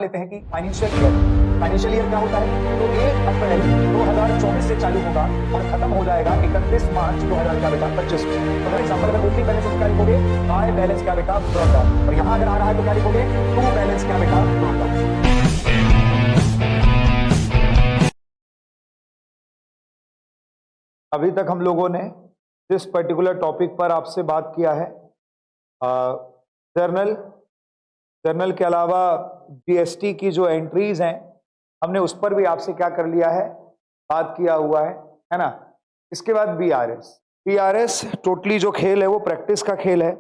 लेते हैं कि फाइनेंशियल ईयर क्या होता है। तो 1 अप्रैल 2024 से चालू होगा और खत्म हो जाएगा 31 मार्च 2025 को। तो फॉर एग्जांपल अगर ओपनिंग बैलेंस क्या लिखोगे, बाय बैलेंस क्या बेटा, ब्रॉट डाउन। और यहां अगर आ रहा है तो क्या लिखोगे, टू बैलेंस क्या बेटा, ब्रॉट डाउन। अभी तक हम लोगों ने जिस पर्टिकुलर टॉपिक पर आपसे बात किया है, जर्नल के अलावा जीएसटी की जो एंट्रीज हैं, हमने उस पर भी आपसे क्या कर लिया है, बात किया हुआ है ना। इसके बाद बीआरएस टोटली जो खेल है वो प्रैक्टिस का खेल है।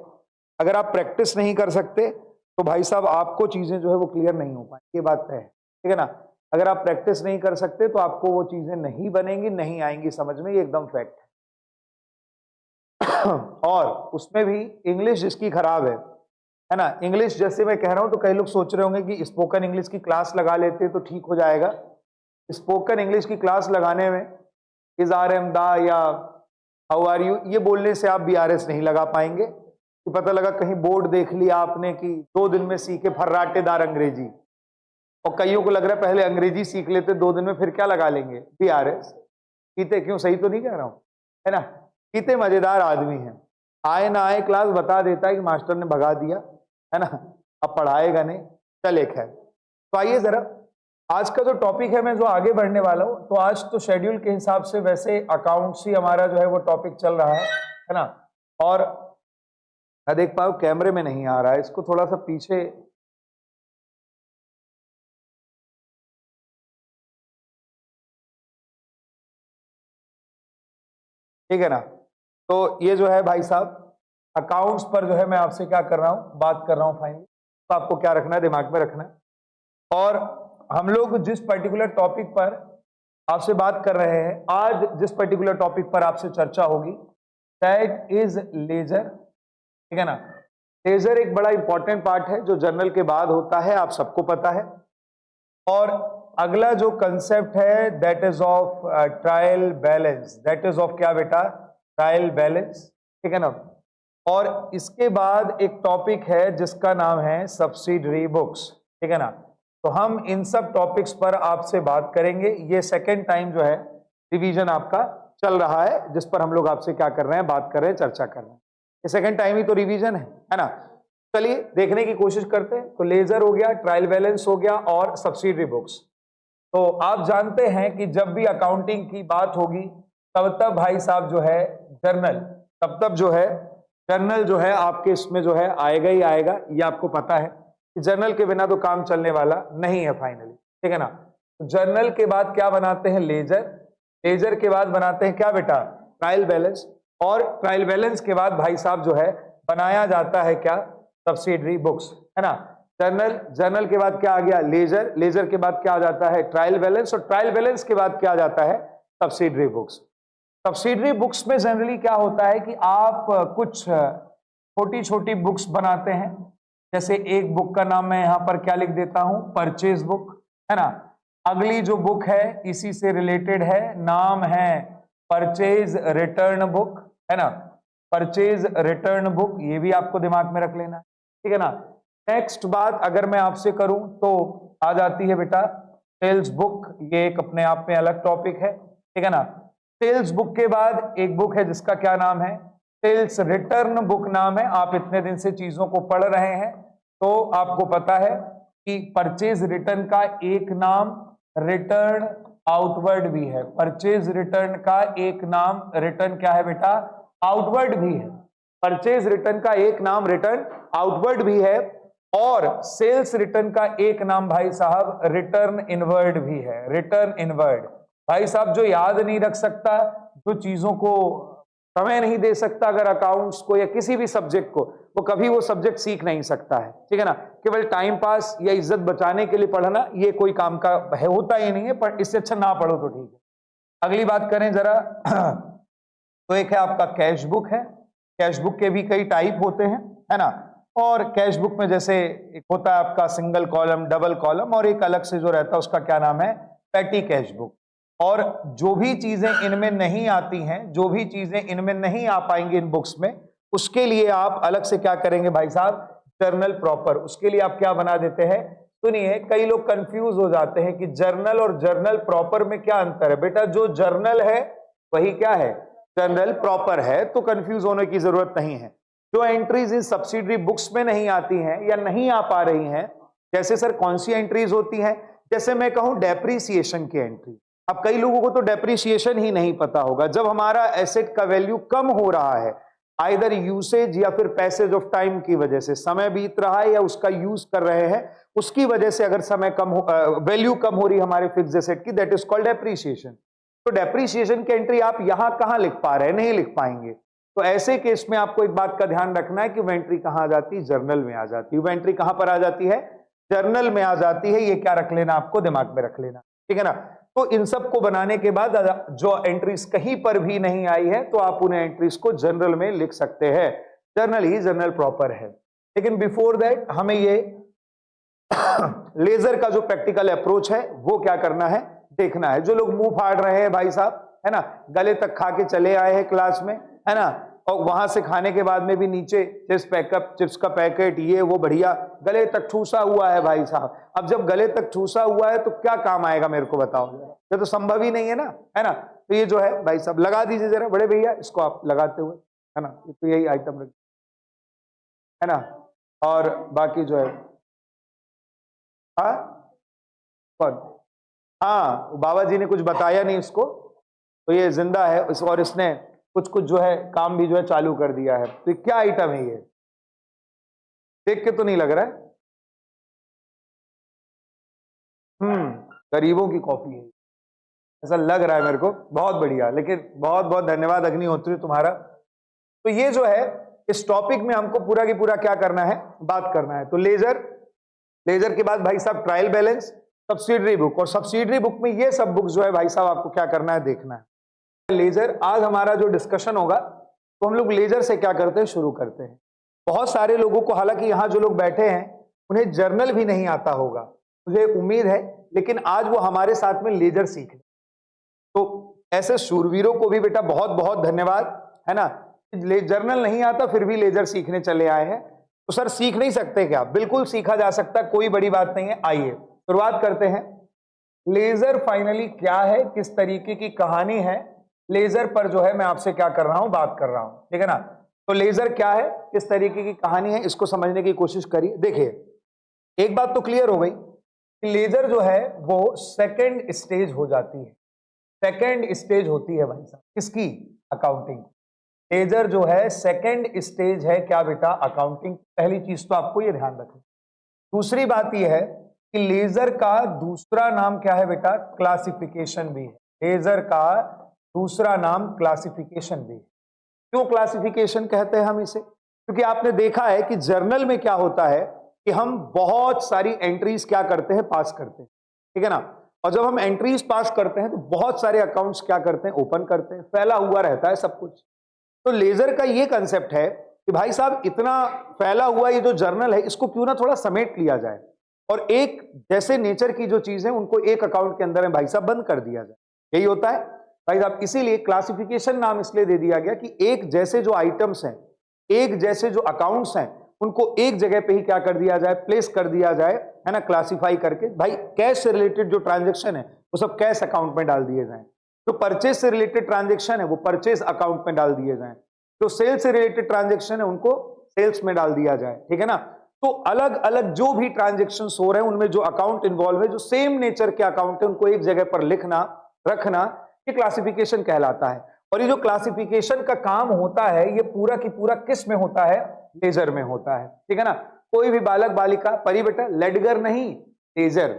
अगर आप प्रैक्टिस नहीं कर सकते तो भाई साहब आपको चीजें जो है वो क्लियर नहीं हो पाएंगी, ये बात है, ठीक है ना। अगर आप प्रैक्टिस नहीं कर सकते तो आपको वो चीजें नहीं बनेंगी, नहीं आएंगी समझ में, ये एकदम फैक्ट है। और उसमें भी इंग्लिश जिसकी खराब है ना, इंग्लिश जैसे मैं कह रहा हूं तो कई लोग सोच रहे होंगे कि स्पोकन इंग्लिश की क्लास लगा लेते तो ठीक हो जाएगा। स्पोकन इंग्लिश की क्लास लगाने में इज आर एम दा या हाउ आर यू ये बोलने से आप बीआरएस नहीं लगा पाएंगे। कि पता लगा कहीं बोर्ड देख लिया आपने कि 2 दिन में सीखे फर्राटेदार अंग्रेजी, और कईयों को लग रहा है पहले अंग्रेजी सीख लेते 2 दिन में, फिर क्या लगा लेंगे बीआरएस। कीते क्यों, सही तो नहीं कह रहा हूं, है ना। कीते मजेदार आदमी हैं, आए ना आए क्लास बता देता है कि मास्टर ने भगा दिया, है ना, अब पढ़ाएगा नहीं, चले खैर। तो आइए जरा आज का जो टॉपिक है, मैं जो आगे बढ़ने वाला हूं, तो आज तो शेड्यूल के हिसाब से वैसे अकाउंट्स ही हमारा जो है वो टॉपिक चल रहा है ना। और मैं देख पाऊं कैमरे में नहीं आ रहा है, इसको थोड़ा सा पीछे, ठीक है ना। तो ये जो है भाई साहब अकाउंट्स पर जो है मैं आपसे क्या कर रहा हूं, बात कर रहा हूं फाइनली। तो आपको क्या रखना है, दिमाग में रखना है। और हम लोग जिस पर्टिकुलर टॉपिक पर आपसे बात कर रहे हैं, आज जिस पर्टिकुलर टॉपिक पर आपसे चर्चा होगी, दैट इज लेजर, ठीक है ना। लेजर एक बड़ा इंपॉर्टेंट पार्ट है जो जर्नल के बाद होता है, आप सबको पता है। और अगला जो कंसेप्ट है that is of trial balance, that is of क्या बेटा, ट्रायल बैलेंस, ठीक है ना। और इसके बाद एक टॉपिक है जिसका नाम है सब्सिडरी बुक्स, ठीक है ना। तो हम इन सब टॉपिक्स पर आपसे बात करेंगे। ये सेकेंड टाइम जो है रिवीजन आपका चल रहा है, जिस पर हम लोग आपसे क्या कर रहे हैं, बात कर रहे हैं, चर्चा कर रहे हैं। ये सेकेंड टाइम ही तो रिवीजन है ना। चलिए देखने की कोशिश करते हैं। तो लेजर हो गया, ट्रायल बैलेंस हो गया और सब्सिडरी बुक्स। तो आप जानते हैं कि जब भी अकाउंटिंग की बात होगी तब तब भाई साहब जो है जर्नल, तब जो है जर्नल जो है आपके इसमें जो है आएगा ही आएगा। ये आपको पता है कि जर्नल के बिना तो काम चलने वाला नहीं है फाइनली, ठीक है ना। तो जर्नल के बाद क्या बनाते हैं, लेजर। लेजर के बाद बनाते हैं क्या बेटा, ट्रायल बैलेंस। और ट्रायल बैलेंस के बाद भाई साहब जो है बनाया जाता है क्या, सब्सिडरी बुक्स, है ना। जर्नल के बाद क्या आ गया, लेजर। लेजर के बाद क्या आ जाता है, ट्रायल बैलेंस। और ट्रायल बैलेंस के बाद क्या आ जाता है, सब्सिडरी बुक्स। सब्सिडरी बुक्स में जनरली क्या होता है कि आप कुछ छोटी छोटी बुक्स बनाते हैं। जैसे एक बुक का नाम मैं यहां पर क्या लिख देता हूं, परचेज बुक, है ना। अगली जो बुक है इसी से रिलेटेड है, नाम है परचेज रिटर्न बुक, है ना। परचेज रिटर्न बुक, ये भी आपको दिमाग में रख लेना, ठीक है ना। नेक्स्ट बात अगर मैं आपसे करूं तो आ जाती है बेटा सेल्स बुक। ये एक अपने आप में अलग टॉपिक है, ठीक है ना। सेल्स बुक के बाद एक बुक है जिसका क्या नाम है, सेल्स रिटर्न बुक नाम है। आप इतने दिन से चीजों को पढ़ रहे हैं तो आपको पता है कि परचेज रिटर्न का एक नाम रिटर्न आउटवर्ड भी है। परचेज रिटर्न का एक नाम रिटर्न क्या है बेटा, आउटवर्ड भी है। परचेज रिटर्न का एक नाम रिटर्न आउटवर्ड भी है। और सेल्स रिटर्न का एक नाम भाई साहब रिटर्न इनवर्ड भी है, रिटर्न इनवर्ड। भाई साहब जो याद नहीं रख सकता, जो चीजों को समय नहीं दे सकता अगर अकाउंट्स को या किसी भी सब्जेक्ट को, वो कभी वो सब्जेक्ट सीख नहीं सकता है, ठीक है ना। केवल टाइम पास या इज्जत बचाने के लिए पढ़ना ये कोई काम का है, होता ही नहीं है, पर इससे अच्छा ना पढ़ो तो ठीक है। अगली बात करें जरा, तो एक है आपका कैश बुक है। कैश बुक के भी कई टाइप होते हैं, है ना। और कैश बुक में जैसे एक होता है आपका सिंगल कॉलम, डबल कॉलम, और एक अलग से जो रहता है उसका क्या नाम है, पैटी कैश बुक। और जो भी चीजें इनमें नहीं आती हैं, जो भी चीजें इनमें नहीं आ पाएंगी इन बुक्स में, उसके लिए आप अलग से क्या करेंगे भाई साहब, जर्नल प्रॉपर। उसके लिए आप क्या बना देते हैं, सुनिए, कई लोग कंफ्यूज हो जाते हैं कि जर्नल और जर्नल प्रॉपर में क्या अंतर है। बेटा जो जर्नल है वही क्या है, जर्नल प्रॉपर है, तो कंफ्यूज होने की जरूरत नहीं है। जो एंट्रीज इन सब्सिडरी बुक्स में नहीं आती हैं या नहीं आ पा रही हैं, जैसे सर कौन सी एंट्रीज होती हैं, जैसे मैं कहूं डेप्रीसिएशन की एंट्री। अब कई लोगों को तो डेप्रीसिएशन ही नहीं पता होगा। जब हमारा एसेट का वैल्यू कम हो रहा है, आइदर यूसेज या फिर पैसेज ऑफ टाइम की वजह से, समय बीत रहा है या उसका यूज कर रहे हैं, उसकी वजह से अगर समय कम हो, वैल्यू कम हो रही है हमारे फिक्स्ड एसेट की, दैट इज कॉल्ड डेप्रीसिएशन। तो डेप्रीसिएशन की एंट्री आप यहां कहां लिख पा रहे हैं, नहीं लिख पाएंगे। तो ऐसे केस में आपको एक बात का ध्यान रखना है कि वो एंट्री कहां आ जाती है, जर्नल में आ जाती है। वो एंट्री कहां पर आ जाती है, जर्नल में आ जाती है। ये क्या रख लेना, आपको दिमाग में रख लेना, ठीक है ना। तो इन सब को बनाने के बाद जो एंट्रीज कहीं पर भी नहीं आई है, तो आप उन्हें एंट्रीज को जर्नल में लिख सकते हैं। जर्नल ही जर्नल प्रॉपर है। लेकिन बिफोर दैट हमें ये लेजर का जो प्रैक्टिकल अप्रोच है वो क्या करना है, देखना है। जो लोग मुंह फाड़ रहे हैं भाई साहब, है ना, गले तक खा के चले आए हैं क्लास में, है ना, और वहां से खाने के बाद में भी नीचे चिप्स का पैकेट, ये वो बढ़िया गले तक ठूसा हुआ है भाई साहब। अब जब गले तक ठूसा हुआ है तो क्या काम आएगा, मेरे को बताओ। ये तो संभव ही नहीं है ना, है ना। तो ये जो है भाई साहब लगा दीजिए जरा, बड़े भैया इसको आप लगाते हुए, है ना। तो यही आइटम है ना। और बाकी जो है, हाँ कौन, हाँ बाबा जी ने कुछ बताया नहीं इसको, तो ये जिंदा है और इसने कुछ कुछ जो है काम भी जो है चालू कर दिया है। तो क्या आइटम है ये, देख के तो नहीं लग रहा है। गरीबों की कॉफी है ऐसा लग रहा है मेरे को। बहुत बढ़िया, लेकिन बहुत बहुत धन्यवाद अग्निहोत्री तुम्हारा। तो ये जो है इस टॉपिक में हमको पूरा की पूरा क्या करना है, बात करना है। तो लेजर के बाद भाई साहब ट्रायल बैलेंस, सब्सिडरी बुक, और सब्सिडरी बुक में ये सब बुक जो है भाई साहब आपको क्या करना है, देखना है। लेजर, आज हमारा जो डिस्कशन होगा तो हम लोग लेजर से क्या करते हैं, शुरू करते हैं। बहुत सारे लोगों को, हालांकि यहाँ जो लोग बैठे हैं उन्हें जर्नल भी नहीं आता होगा, मुझे उम्मीद है, लेकिन आज वो हमारे साथ में लेजर सीख लें। तो ऐसे शूरवीरों को भी बेटा बहुत बहुत धन्यवाद, है ना। जर्नल नहीं आता फिर भी लेजर सीखने चले आए हैं। तो सर सीख नहीं सकते क्या, बिल्कुल सीखा जा सकता है, कोई बड़ी बात नहीं है। आइए शुरुआत करते हैं। लेजर फाइनली क्या है, किस तरीके की कहानी है, लेजर पर जो है मैं आपसे क्या कर रहा हूं, बात कर रहा हूं, ठीक है ना। तो लेजर क्या है, किस तरीके की कहानी है, इसको समझने की कोशिश करिए। देखिए एक बात तो क्लियर हो गई कि लेजर जो है वो सेकंड स्टेज हो जाती है। सेकंड स्टेज होती है भाई साहब किसकी, अकाउंटिंग। लेजर जो है सेकंड स्टेज है क्या बेटा, अकाउंटिंग। पहली चीज तो आपको ये ध्यान रखना। दूसरी बात यह है कि लेजर का दूसरा नाम क्या है बेटा, क्लासिफिकेशन भी है। लेजर का दूसरा नाम क्लासिफिकेशन भी है। क्यों क्लासिफिकेशन कहते हैं हम इसे, क्योंकि आपने देखा है कि जर्नल में क्या होता है कि हम बहुत सारी एंट्रीज क्या करते हैं, पास करते हैं, ठीक है ना। और जब हम एंट्रीज पास करते हैं तो बहुत सारे अकाउंट्स क्या करते हैं, ओपन करते हैं, फैला हुआ रहता है सब कुछ। तो लेजर का ये कंसेप्ट है कि भाई साहब इतना फैला हुआ ये जो जर्नल है, इसको क्यों ना थोड़ा समेट लिया जाए और एक जैसे नेचर की जो चीजें उनको एक अकाउंट के अंदर में भाई साहब बंद कर दिया जाए। यही होता है भाई साहब। इसीलिए क्लासिफिकेशन नाम इसलिए दे दिया गया कि एक जैसे जो आइटम्स हैं, एक जैसे जो अकाउंट्स हैं, उनको एक जगह पे ही क्या कर दिया जाए, प्लेस कर दिया जाए, है ना, क्लासिफाई करके। भाई कैश से रिलेटेड जो ट्रांजेक्शन है वो सब कैश अकाउंट में डाल दिए जाए, जो परचेज से रिलेटेड ट्रांजेक्शन है वो परचेज अकाउंट में डाल दिए जाए, जो सेल्स से रिलेटेड ट्रांजेक्शन है उनको सेल्स में डाल दिया जाए, ठीक है ना। तो अलग अलग जो भी ट्रांजेक्शन हो रहे हैं उनमें जो अकाउंट इन्वॉल्व है, जो सेम नेचर के अकाउंट है, उनको एक जगह पर लिखना, रखना, ये क्लासिफिकेशन कहलाता है। और ये जो क्लासिफिकेशन का काम होता है ये पूरा की पूरा किस में होता है, लेजर में होता है, ठीक है ना। कोई भी बालक बालिका, परी बेटा लेडगर नहीं, लेजर,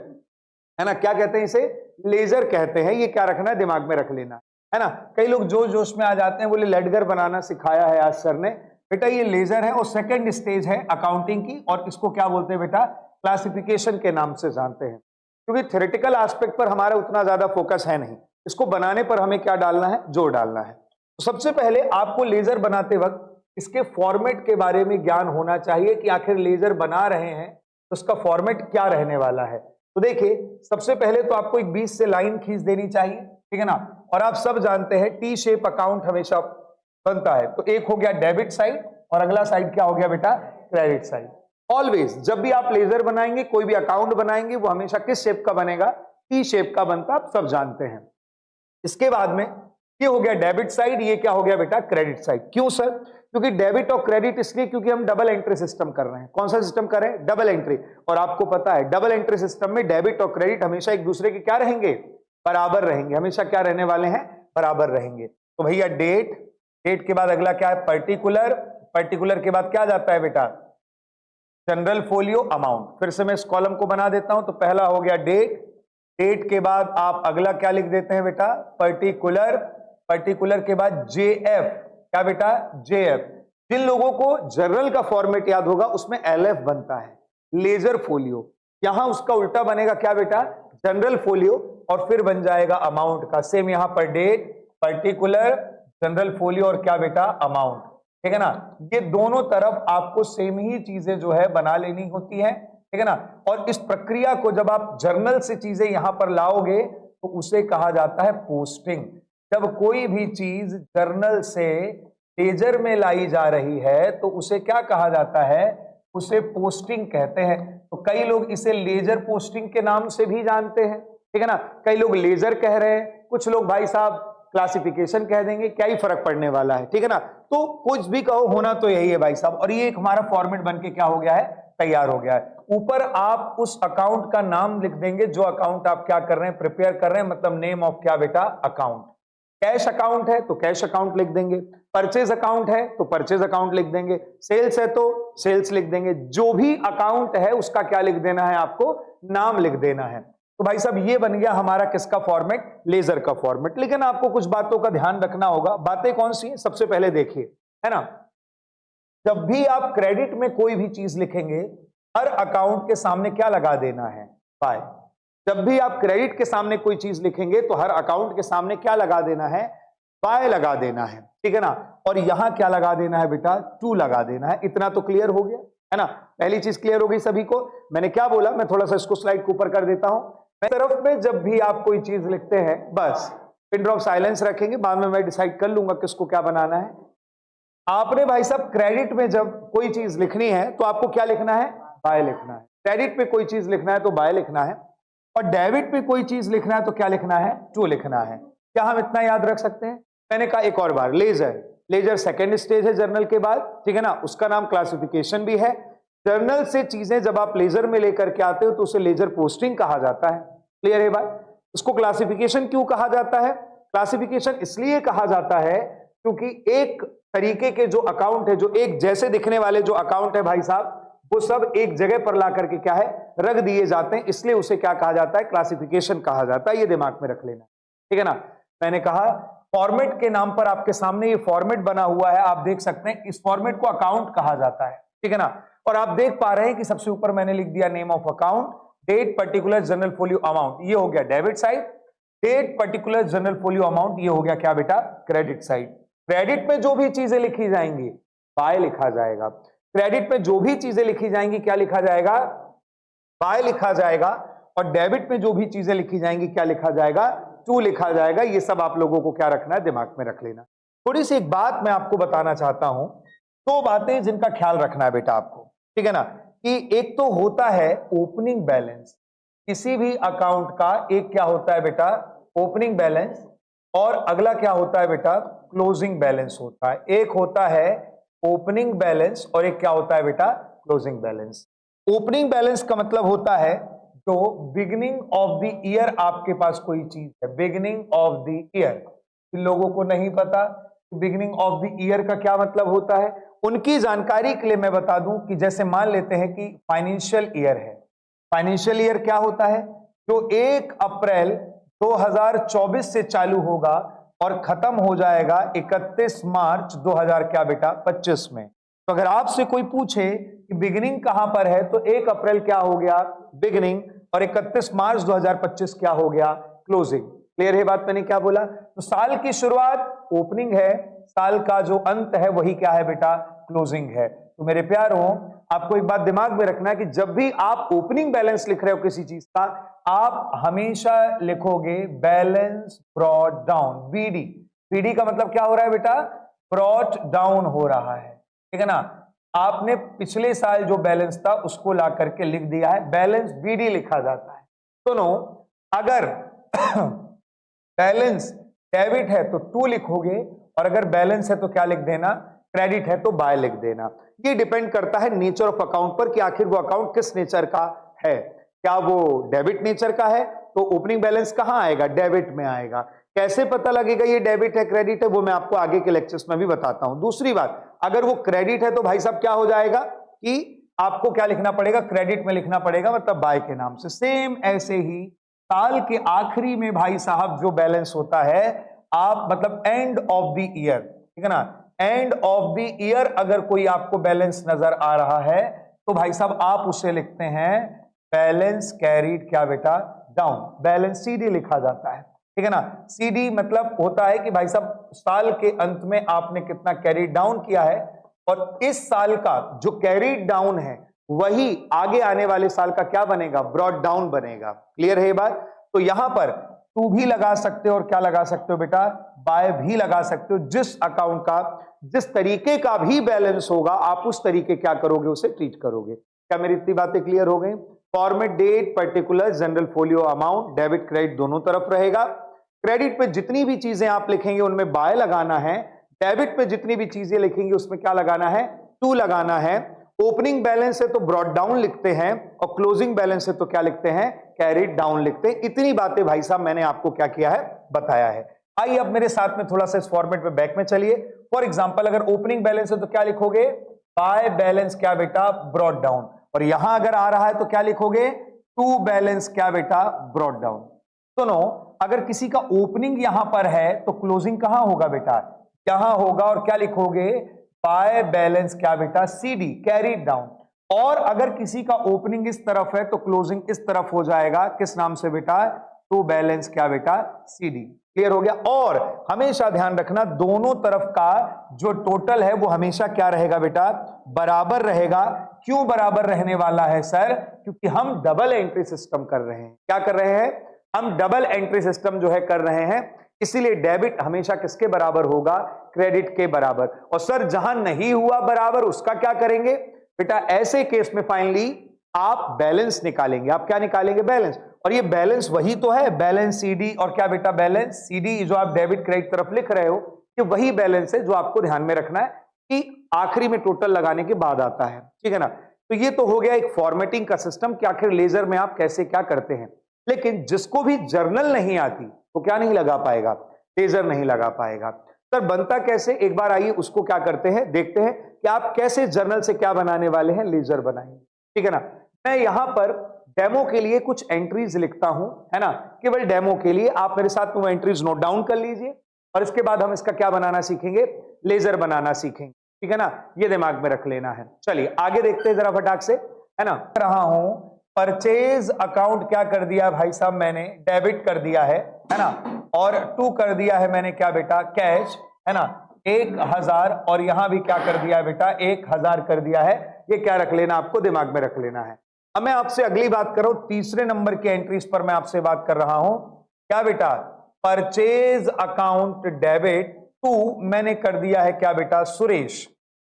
है ना। क्या कहते हैं इसे, लेजर कहते हैं। ये क्या रखना है, दिमाग में रख लेना, है ना। कई लोग जोश जोश में आ जाते हैं, बोले लेडगर बनाना सिखाया है आज सर ने। बेटा ये लेजर है और सेकंड स्टेज है अकाउंटिंग की, और इसको क्या बोलते हैं बेटा, क्लासिफिकेशन के नाम से जानते हैं। क्योंकि थ्योरेटिकल एस्पेक्ट पर हमारा उतना ज्यादा फोकस है नहीं, इसको बनाने पर हमें क्या डालना है, जोर डालना है। तो सबसे पहले आपको लेजर बनाते वक्त इसके फॉर्मेट के बारे में ज्ञान होना चाहिए कि आखिर लेजर बना रहे हैं तो उसका फॉर्मेट क्या रहने वाला है। तो देखिए सबसे पहले तो आपको एक 20 से लाइन खींच देनी चाहिए, ठीक है ना। और आप सब जानते हैं टी शेप अकाउंट हमेशा बनता है। तो एक हो गया डेबिट साइड और अगला साइड क्या हो गया बेटा, क्रेडिट साइड। ऑलवेज जब भी आप लेजर बनाएंगे, कोई भी अकाउंट बनाएंगे, वो हमेशा किस शेप का बनेगा? टी शेप का बनता, आप सब जानते हैं। इसके बाद में ये हो गया डेबिट साइड, ये क्या हो गया बेटा? Credit side. क्यों सर? क्योंकि डेबिट और क्रेडिट इसलिए क्योंकि हम डबल एंट्री सिस्टम कर रहे हैं। कौन सा सिस्टम कर रहे हैं? Double entry. और आपको पता है डबल एंट्री सिस्टम में डेबिट और क्रेडिट हमेशा एक दूसरे के क्या रहेंगे? बराबर रहेंगे। हमेशा क्या रहने वाले हैं? बराबर रहेंगे। तो भैया डेट, डेट के बाद अगला क्या है? पर्टिकुलर, पर्टिकुलर के बाद क्या जाता है बेटा? General folio amount. फिर से मैं इस कॉलम को बना देता हूं। तो पहला हो गया डेट, डेट के बाद आप अगला क्या लिख देते हैं बेटा? पर्टिकुलर, पर्टिकुलर के बाद जेएफ। क्या बेटा? जेएफ। जिन लोगों को जनरल का फॉर्मेट याद होगा उसमें एलएफ बनता है, लेजर फोलियो। यहां उसका उल्टा बनेगा क्या बेटा? जनरल फोलियो, और फिर बन जाएगा अमाउंट का। सेम यहां पर डेट, पर्टिकुलर, जनरल फोलियो और क्या बेटा? अमाउंट। ठीक है ना? ये दोनों तरफ आपको सेम ही चीजें जो है बना लेनी होती है। ठीक है ना? और इस प्रक्रिया को जब आप जर्नल से चीजें यहां पर लाओगे तो उसे कहा जाता है पोस्टिंग। जब कोई भी चीज जर्नल से लेजर में लाई जा रही है तो उसे क्या कहा जाता है? उसे पोस्टिंग कहते हैं। तो कई लोग इसे लेजर पोस्टिंग के नाम से भी जानते हैं। ठीक है ना? कई लोग लेजर कह रहे हैं, कुछ लोग भाई साहब क्लासिफिकेशन कह देंगे, क्या ही फर्क पड़ने वाला है। ठीक है ना? तो कुछ भी कहो, होना तो यही है भाई साहब। और ये एक हमारा फॉर्मेट बन के क्या हो गया है? तैयार हो गया है। ऊपर आप उस अकाउंट का नाम लिख देंगे जो अकाउंट आप क्या कर रहे हैं? प्रिपेयर कर रहे हैं, मतलब नेम ऑफ क्या बेटा? अकाउंट। कैश अकाउंट है तो कैश अकाउंट लिख देंगे, परचेज अकाउंट है तो परचेज अकाउंट लिख देंगे, सेल्स है तो सेल्स लिख देंगे। जो भी अकाउंट है उसका क्या लिख देना है? आपको नाम लिख देना है। तो भाई साहब ये बन गया हमारा किसका फॉर्मेट? लेजर का फॉर्मेट। लेकिन आपको कुछ बातों का ध्यान रखना होगा। बातें कौन सी हैं? सबसे पहले देखिए, है ना, जब भी आप क्रेडिट में कोई भी चीज लिखेंगे, हर अकाउंट के सामने क्या लगा देना है? बाय। जब भी आप क्रेडिट के सामने कोई चीज लिखेंगे तो हर अकाउंट के सामने क्या लगा देना है? बाय लगा देना है। ठीक है ना? और यहां क्या लगा देना है बेटा? टू लगा देना है। इतना तो क्लियर हो गया, है ना? पहली चीज क्लियर हो गई सभी को। मैंने क्या बोला? मैं थोड़ा सा इसको स्लाइड को ऊपर कर देता हूं। तरफ में जब भी आप कोई चीज लिखते हैं बस पिन ड्रॉप साइलेंस रखेंगे, बाद में मैं डिसाइड कर लूंगा किसको क्या बनाना है। आपने भाई साहब क्रेडिट में जब कोई चीज लिखनी है तो आपको क्या लिखना है? बाय लिखना है। क्रेडिट पे कोई चीज लिखना है तो बाय लिखना है, और डेबिट पे कोई चीज लिखना है तो क्या लिखना है? टू लिखना है। क्या हम इतना याद रख सकते हैं? मैंने कहा एक और बार, लेजर, लेजर सेकेंड स्टेज है जर्नल के बाद। ठीक है ना? उसका नाम क्लासिफिकेशन भी है। जर्नल से चीजें जब आप लेजर में लेकर के आते हो तो उसे लेजर पोस्टिंग कहा जाता है। क्लियर है बात? इसको क्लासिफिकेशन क्यों कहा जाता है? क्लासिफिकेशन इसलिए कहा जाता है क्योंकि एक तरीके के जो अकाउंट है, जो एक जैसे दिखने वाले जो अकाउंट है भाई साहब, वो सब एक जगह पर ला करके क्या है? रख दिए जाते हैं। इसलिए उसे क्या कहा जाता है? क्लासिफिकेशन कहा जाता है। ये दिमाग में रख लेना। ठीक है ना? मैंने कहा फॉर्मेट के नाम पर आपके सामने ये फॉर्मेट बना हुआ है, आप देख सकते हैं। इस फॉर्मेट को अकाउंट कहा जाता है। ठीक है ना? और आप देख पा रहे हैं कि सबसे ऊपर मैंने लिख दिया name of account, date, particular, general folio amount. ये हो गया debit side. Date, particular, general folio amount, ये हो गया क्या बेटा? Credit side. क्रेडिट में जो भी चीजें लिखी जाएंगी बाय लिखा जाएगा। क्रेडिट में जो भी चीजें लिखी जाएंगी क्या लिखा जाएगा? बाय लिखा जाएगा। और डेबिट में जो भी चीजें लिखी जाएंगी क्या लिखा जाएगा? टू लिखा जाएगा। ये सब आप लोगों को क्या रखना है? दिमाग में रख लेना। थोड़ी सी एक बात मैं आपको बताना चाहता हूं, दो बातें जिनका ख्याल रखना है बेटा आपको। ठीक है ना? कि एक तो होता है ओपनिंग बैलेंस, किसी भी अकाउंट का एक क्या होता है बेटा? ओपनिंग बैलेंस, और अगला क्या होता है बेटा? क्लोजिंग बैलेंस होता है। एक होता है ओपनिंग बैलेंस और एक क्या होता है बेटा? Closing balance. ओपनिंग बैलेंस का मतलब होता है जो बिगिनिंग ऑफ द ईयर आपके पास कोई चीज है, बिगिनिंग ऑफ द ईयर। इन लोगों को नहीं पता बिगिनिंग ऑफ द ईयर का क्या मतलब होता है, उनकी जानकारी के लिए मैं बता दूं कि जैसे मान लेते हैं कि फाइनेंशियल ईयर है। फाइनेंशियल ईयर क्या होता है? जो 1 अप्रैल 2024 से चालू होगा और खत्म हो जाएगा 31 मार्च 2000 क्या बेटा? 25 में। तो अगर आपसे कोई पूछे कि बिगिनिंग कहां पर है तो 1 अप्रैल क्या हो गया? बिगिनिंग, और 31 मार्च 2025 क्या हो गया? क्लोजिंग। क्लियर है बात? मैंने क्या बोला? तो साल की शुरुआत ओपनिंग है, साल का जो अंत है वही क्या है बेटा? क्लोजिंग है। तो मेरे प्यारों, आपको एक बात दिमाग में रखना है कि जब भी आप ओपनिंग बैलेंस लिख रहे हो किसी चीज का, आप हमेशा लिखोगे balance brought down, BD. BD का मतलब क्या हो रहा है बेटा? ब्रॉट डाउन हो रहा है। ठीक है ना? आपने पिछले साल जो बैलेंस था उसको ला करके लिख दिया है, बैलेंस बीडी लिखा जाता है। सुनो, अगर बैलेंस डेबिट है तो टू लिखोगे, और अगर बैलेंस है तो क्या लिख देना, क्रेडिट है तो बाय लिख देना। ये डिपेंड करता है नेचर ऑफ अकाउंट पर कि आखिर वो अकाउंट किस नेचर का है। क्या वो डेबिट नेचर का है तो ओपनिंग बैलेंस कहां आएगा, डेबिट में आएगा। कैसे पता लगेगा ये डेबिट है क्रेडिट है, वो मैं आपको आगे के लेक्चर्स में भी बताता हूं। दूसरी बात, अगर वो क्रेडिट है तो भाई साहब क्या हो जाएगा कि आपको क्या लिखना पड़ेगा, क्रेडिट में लिखना पड़ेगा, मतलब बाय के नाम से। सेम ऐसे ही साल के आखिरी में भाई साहब जो बैलेंस होता है, आप मतलब एंड ऑफ द ईयर, ठीक है ना, एंड ऑफ द ईयर अगर कोई आपको बैलेंस नजर आ रहा है तो भाई साहब आप उसे लिखते हैं बैलेंस कैरीड क्या बेटा, डाउन। बैलेंस सीडी लिखा जाता है, ठीक है ना। सीडी मतलब होता है कि भाई साहब साल के अंत में आपने कितना कैरी डाउन किया है, और इस साल का जो कैरी डाउन है वही आगे आने वाले साल का क्या बनेगा, ब्रॉड डाउन बनेगा। क्लियर है ये बात। तो यहां पर टू भी लगा सकते हो और क्या लगा सकते हो बेटा, बाय भी लगा सकते हो। जिस अकाउंट का जिस तरीके का भी बैलेंस होगा आप उस तरीके क्या करोगे, उसे ट्रीट करोगे। क्या मेरी इतनी बातें क्लियर हो गई। Format, date, particular, general folio amount, debit credit दोनों तरफ रहेगा। क्रेडिट पे जितनी भी चीजें आप लिखेंगे उनमें बाय लगाना है, डेबिट पे जितनी भी चीजें लिखेंगे उसमें क्या लगाना है, टू लगाना है। ओपनिंग बैलेंस है तो ब्रॉड डाउन लिखते हैं, और क्लोजिंग बैलेंस है तो क्या लिखते हैं, कैरीड डाउन लिखते हैं। इतनी बातें भाई साहब मैंने आपको क्या किया है, बताया है। आइए अब मेरे साथ में थोड़ा सा इस फॉर्मेट में बैक में चलिए। फॉर एग्जांपल अगर ओपनिंग बैलेंस है तो क्या लिखोगे, बाय बैलेंस क्या बेटा, ब्रॉड डाउन। और यहां अगर आ रहा है तो क्या लिखोगे, टू बैलेंस क्या बेटा, ब्रॉड डाउन। सुनो, अगर किसी का ओपनिंग यहां पर है तो क्लोजिंग कहां होगा बेटा, यहां होगा, और क्या लिखोगे, बाय बैलेंस क्या बेटा, सीडी कैरीड डाउन। और अगर किसी का ओपनिंग इस तरफ है तो क्लोजिंग इस तरफ हो जाएगा, किस नाम से बेटा, टू बैलेंस क्या बेटा, सीडी। क्लियर हो गया। और हमेशा ध्यान रखना दोनों तरफ का जो टोटल है वो हमेशा क्या रहेगा बेटा, बराबर रहेगा। क्यों बराबर रहने वाला है सर, क्योंकि हम डबल एंट्री सिस्टम कर रहे हैं। क्या कर रहे हैं, हम डबल एंट्री सिस्टम जो है कर रहे हैं, इसीलिए डेबिट हमेशा किसके बराबर होगा, क्रेडिट के बराबर। और सर जहां नहीं हुआ बराबर उसका क्या करेंगे बेटा, ऐसे केस में फाइनली आप बैलेंस निकालेंगे। आप क्या निकालेंगे, बैलेंस। और ये बैलेंस वही तो है, बैलेंस सीडी, और क्या बेटा, बैलेंस सीडी जो आप डेबिट क्रेडिट तरफ लिख रहे हो, ये वही बैलेंस है जो आपको ध्यान में रखना है कि आखिरी में टोटल लगाने के बाद आता है, ठीक है ना। तो ये तो हो गया एक फॉर्मेटिंग का सिस्टम कि आखिर लेजर में आप कैसे क्या करते हैं। लेकिन जिसको भी जर्नल नहीं आती वो क्या नहीं लगा पाएगा, लेजर नहीं लगा पाएगा। सर बनता कैसे, एक बार आइए उसको क्या करते हैं, देखते हैं कि आप कैसे जर्नल से क्या बनाने वाले हैं, लेजर बनाएंगे, ठीक है ना। मैं यहां पर डेमो के लिए कुछ एंट्रीज लिखता हूं, है ना, केवल डेमो के लिए। आप मेरे साथ वो एंट्रीज नोट डाउन कर लीजिए, और इसके बाद हम इसका क्या बनाना सीखेंगे, लेजर बनाना सीखेंगे, ठीक है ना। ये दिमाग में रख लेना है। चलिए आगे देखते हैं जरा फटाक से, है ना। रहा हूं परचेज अकाउंट क्या कर दिया भाई साहब, मैंने डेबिट कर दिया है ना, और टू कर दिया है मैंने क्या बेटा, कैश, है ना, 1000, और यहां भी क्या कर दिया है बेटा, 1000 कर दिया है। ये क्या रख लेना, आपको दिमाग में रख लेना है। अब मैं आपसे अगली बात कर रहा हूं, तीसरे नंबर की एंट्रीज पर मैं आपसे बात कर रहा हूं। क्या बेटा, परचेज अकाउंट डेबिट टू मैंने कर दिया है क्या बेटा, सुरेश।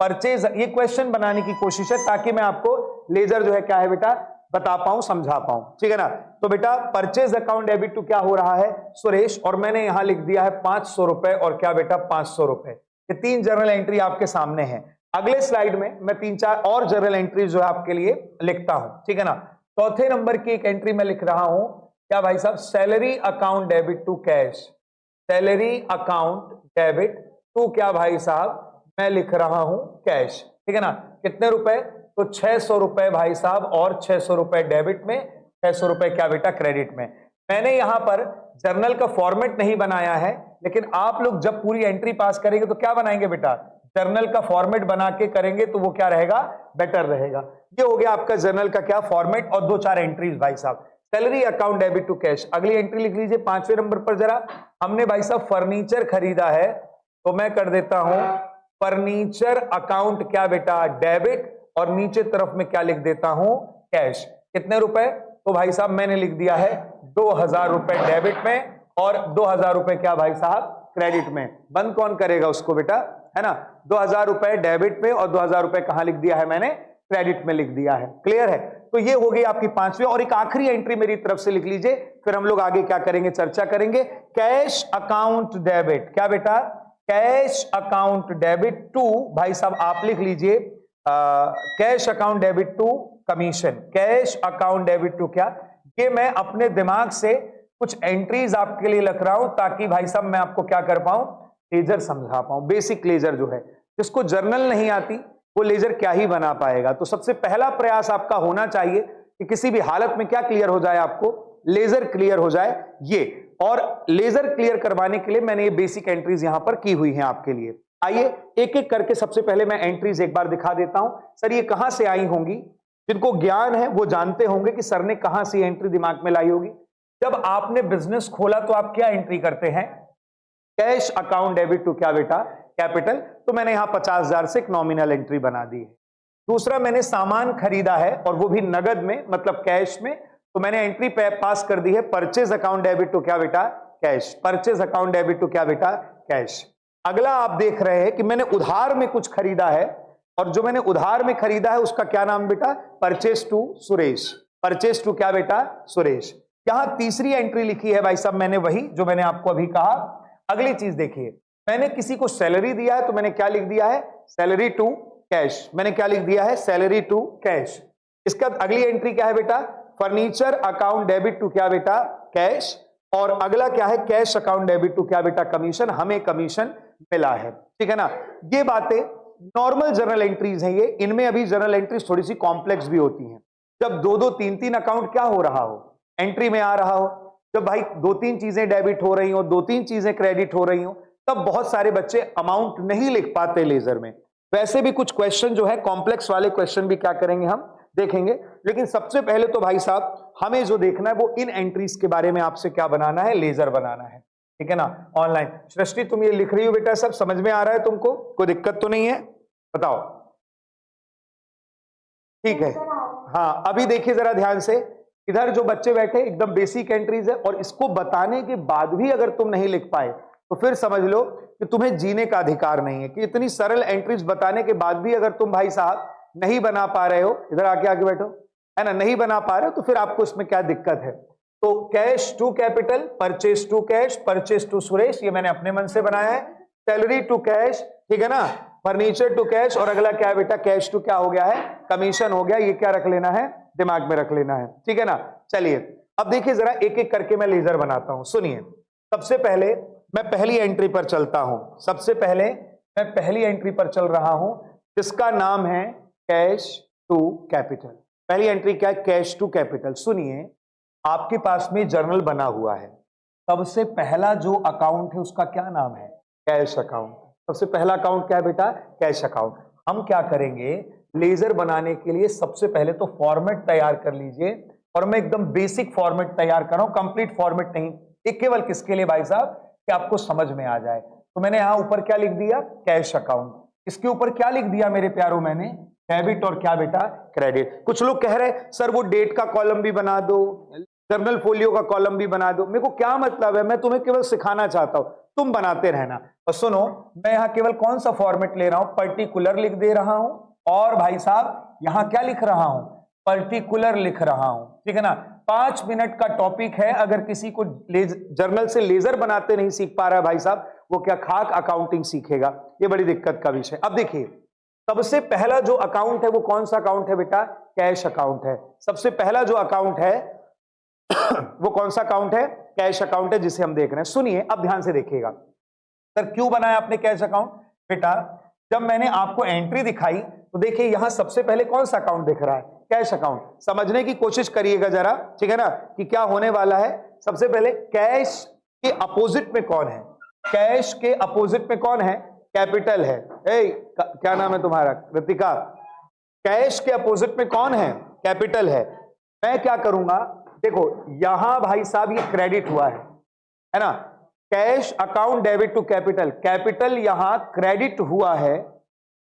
परचेज, ये क्वेश्चन बनाने की कोशिश है ताकि मैं आपको लेजर जो है क्या है बेटा बता पाऊं, समझा पाऊं, ठीक है ना। तो बेटा परचेज अकाउंट डेबिट टू क्या हो रहा है, सुरेश, और मैंने यहां लिख दिया है 500 रुपए, और क्या बेटा 500 रुपए। ये 3 जर्नल एंट्री आपके सामने है। अगले स्लाइड में मैं 3-4 और जर्नल एंट्री जो है आपके लिए लिखता हूं, ठीक है ना। चौथे नंबर की एक एंट्री मैं लिख रहा हूं, क्या भाई साहब, salary account debit to cash. Salary account debit to क्या भाई साहब, मैं लिख रहा हूं कैश, ठीक है ना। कितने रुपए, तो 600 रुपए भाई साहब, और 600 रुपए डेबिट में, 600 रुपए क्या बेटा क्रेडिट में। मैंने यहां पर जर्नल का फॉर्मेट नहीं बनाया है, लेकिन आप लोग जब पूरी एंट्री पास करेंगे तो क्या बनाएंगे बेटा, जर्नल का फॉर्मेट बना के करेंगे तो वो क्या रहेगा, बेटर रहेगा। ये हो गया आपका जर्नल का क्या फॉर्मेट, और 2-4 एंट्रीज भाई साहब। Salary account debit to cash. अगली एंट्री लिख लीजिए 5वें नंबर पर जरा। हमने भाई साहब फर्नीचर खरीदा है, तो मैं कर देता हूं फर्नीचर अकाउंट क्या बेटा डेबिट, और नीचे तरफ में क्या लिख देता हूं, कैश। कितने रुपए, तो भाई साहब मैंने लिख दिया है 2000 रुपए डेबिट में, और 2000 रुपए क्या भाई साहब क्रेडिट में। बंद कौन करेगा उसको बेटा, है ना। 2000 रुपए डेबिट में और 2000 रुपए कहां लिख दिया है मैंने, क्रेडिट में लिख दिया है। क्लियर है? तो ये हो गई आपकी पांचवी, और एक आखिरी एंट्री मेरी तरफ से लिख लीजिए, फिर हम लोग आगे क्या करेंगे, चर्चा करेंगे। कैश अकाउंट डेबिट, क्या बेटा, कैश अकाउंट डेबिट टू, भाई साहब आप लिख लीजिए cash account debit to commission. Cash account debit to क्या, ये मैं अपने दिमाग से कुछ एंट्रीज आपके लिए लिख रहा हूं ताकि भाई साहब मैं आपको क्या कर पाऊं, लेजर समझा पाऊं। बेसिक लेजर जो है, जिसको जर्नल नहीं आती वो लेजर क्या ही बना पाएगा। तो सबसे पहला प्रयास आपका होना चाहिए कि किसी भी हालत में क्या क्लियर हो जाए, आपको लेजर क्लियर हो जाए ये। और लेजर क्लियर करवाने के लिए मैंने ये बेसिक एंट्रीज यहां पर की हुई हैं आपके लिए। आइए एक एक करके सबसे पहले मैं एंट्रीज एक बार दिखा देता हूं। सर ये कहां से आई होंगी, जिनको ज्ञान है वो जानते होंगे कि सर ने कहां से एंट्री दिमाग में लाई होगी। जब आपने बिजनेस खोला तो आप क्या एंट्री करते हैं, कैश अकाउंट डेबिट टू क्या बेटा, कैपिटल। तो मैंने यहां 50,000 से एक नॉमिनल एंट्री बना दी है। दूसरा, मैंने सामान खरीदा है और वो भी नगद में, मतलब कैश में, तो मैंने एंट्री पास कर दी है परचेज अकाउंट डेबिट टू क्या बेटा, cash. Purchase account debit to क्या बेटा, कैश। अगला आप देख रहे हैं कि मैंने उधार में कुछ खरीदा है, और जो मैंने उधार में खरीदा है उसका क्या नाम बेटा, purchase to Suresh. Purchase to क्या बेटा, सुरेश। यहां तीसरी एंट्री लिखी है भाई साहब मैंने, वही जो मैंने आपको अभी कहा। अगली चीज देखिए, मैंने किसी को सैलरी दिया है तो मैंने क्या लिख दिया है, सैलरी टू कैश। मैंने क्या लिख दिया है, सैलरी टू कैश। इसका अगली एंट्री क्या है बेटा, फर्नीचर अकाउंट डेबिट टू क्या बेटा, कैश। और अगला क्या है, कैश अकाउंट डेबिट टू क्या बेटा, कमीशन। हमें कमीशन मिला है, ठीक है ना। ये बातें नॉर्मल जर्नल एंट्रीज हैं ये। इनमें अभी जर्नल एंट्रीज थोड़ी सी कॉम्प्लेक्स भी होती हैं। जब दो दो तीन तीन अकाउंट क्या हो रहा हो, एंट्री में आ रहा हो, जब भाई दो तीन चीजें डेबिट हो रही हो, दो तीन चीजें क्रेडिट हो रही हो, तब बहुत सारे बच्चे अमाउंट नहीं लिख पाते लेजर में। वैसे भी कुछ क्वेश्चन जो है कॉम्प्लेक्स वाले क्वेश्चन भी क्या करेंगे हम देखेंगे। लेकिन सबसे पहले तो भाई साहब हमें जो देखना है वो इन एंट्रीज के बारे में आपसे क्या बनाना है, लेजर बनाना है, ठीक है ना। ऑनलाइन सृष्टि तुम ये लिख रही हो बेटा, सब समझ में आ रहा है तुमको, कोई दिक्कत तो नहीं है, बताओ। ठीक है, हाँ अभी देखिए जरा ध्यान से, इधर जो बच्चे बैठे एकदम बेसिक एंट्रीज है, और इसको बताने के बाद भी अगर तुम नहीं लिख पाए तो फिर समझ लो कि तुम्हें जीने का अधिकार नहीं है। कि इतनी सरल एंट्रीज बताने के बाद भी अगर तुम भाई साहब नहीं बना पा रहे हो, इधर आके आगे बैठो, है ना, नहीं बना पा रहे हो, तो फिर आपको इसमें क्या दिक्कत है। तो cash to capital, purchase to cash, purchase to Suresh, ये मैंने अपने मन से बनाया है। सैलरी टू कैश, ठीक है ना, फर्नीचर टू कैश, और अगला क्या है बेटा, कैश टू क्या हो गया है, कमीशन हो गया। ये क्या रख लेना है, दिमाग में रख लेना है, ठीक है ना। चलिए अब देखिए जरा एक एक करके मैं लेजर बनाता हूं। सुनिए, सबसे पहले मैं पहली एंट्री पर चलता हूं। सबसे पहले मैं पहली एंट्री पर चल रहा हूं जिसका नाम है कैश टू कैपिटल। पहली एंट्री क्या है, कैश टू कैपिटल। सुनिए, आपके पास में जर्नल बना हुआ है, सबसे पहला जो अकाउंट है उसका क्या नाम है, कैश अकाउंट। सबसे पहला अकाउंट क्या है बेटा, कैश अकाउंट। हम क्या करेंगे, लेजर बनाने के लिए सबसे पहले तो फॉर्मेट तैयार कर लीजिए, और मैं एकदम बेसिक फॉर्मेट तैयार कर रहा हूं, कंप्लीट फॉर्मेट नहीं। एक केवल किसके लिए भाई साहब, कि आपको समझ में आ जाए। तो मैंने यहां ऊपर क्या लिख दिया, कैश अकाउंट। इसके ऊपर क्या लिख दिया मेरे प्यारों, मैंने डेबिट और क्या बेटा, क्रेडिट। कुछ लोग कह रहे सर वो डेट का कॉलम भी बना दो, जर्नल फोलियो का कॉलम भी बना दो। मेरे को क्या मतलब है, मैं तुम्हें केवल सिखाना चाहता हूं, तुम बनाते रहना। और सुनो, मैं यहां केवल कौन सा फॉर्मेट ले रहा हूं, पर्टिकुलर लिख दे रहा हूं, और भाई साहब यहां क्या लिख रहा हूं, पर्टिकुलर लिख रहा हूं, ठीक है ना। 5 मिनट का टॉपिक है। अगर किसी को जर्नल से लेजर बनाते नहीं सीख पा रहा है भाई साहब, वो क्या खाक अकाउंटिंग सीखेगा, ये बड़ी दिक्कत का विषय। अब देखिए, सबसे पहला जो अकाउंट है वो कौन सा अकाउंट है बेटा, कैश अकाउंट है। सबसे पहला जो अकाउंट है वो कौन सा अकाउंट है, कैश अकाउंट है, जिसे हम देख रहे हैं। सुनिए अब ध्यान से देखिएगा। सर क्यों बनाया आपने कैश अकाउंट, बेटा जब मैंने आपको एंट्री दिखाई तो देखिए यहां सबसे पहले कौन सा अकाउंट दिख रहा है, कैश अकाउंट। समझने की कोशिश करिएगा जरा, ठीक है ना, कि क्या होने वाला है। सबसे पहले कैश के अपोजिट में कौन है, कैश के अपोजिट में कौन है, कैपिटल है। क्या नाम है तुम्हारा, कृतिका। कैश के अपोजिट में कौन है, कैपिटल है। मैं क्या करूंगा, देखो यहां भाई साहब ये क्रेडिट हुआ है ना, cash account debit to capital, capital यहां क्रेडिट हुआ है,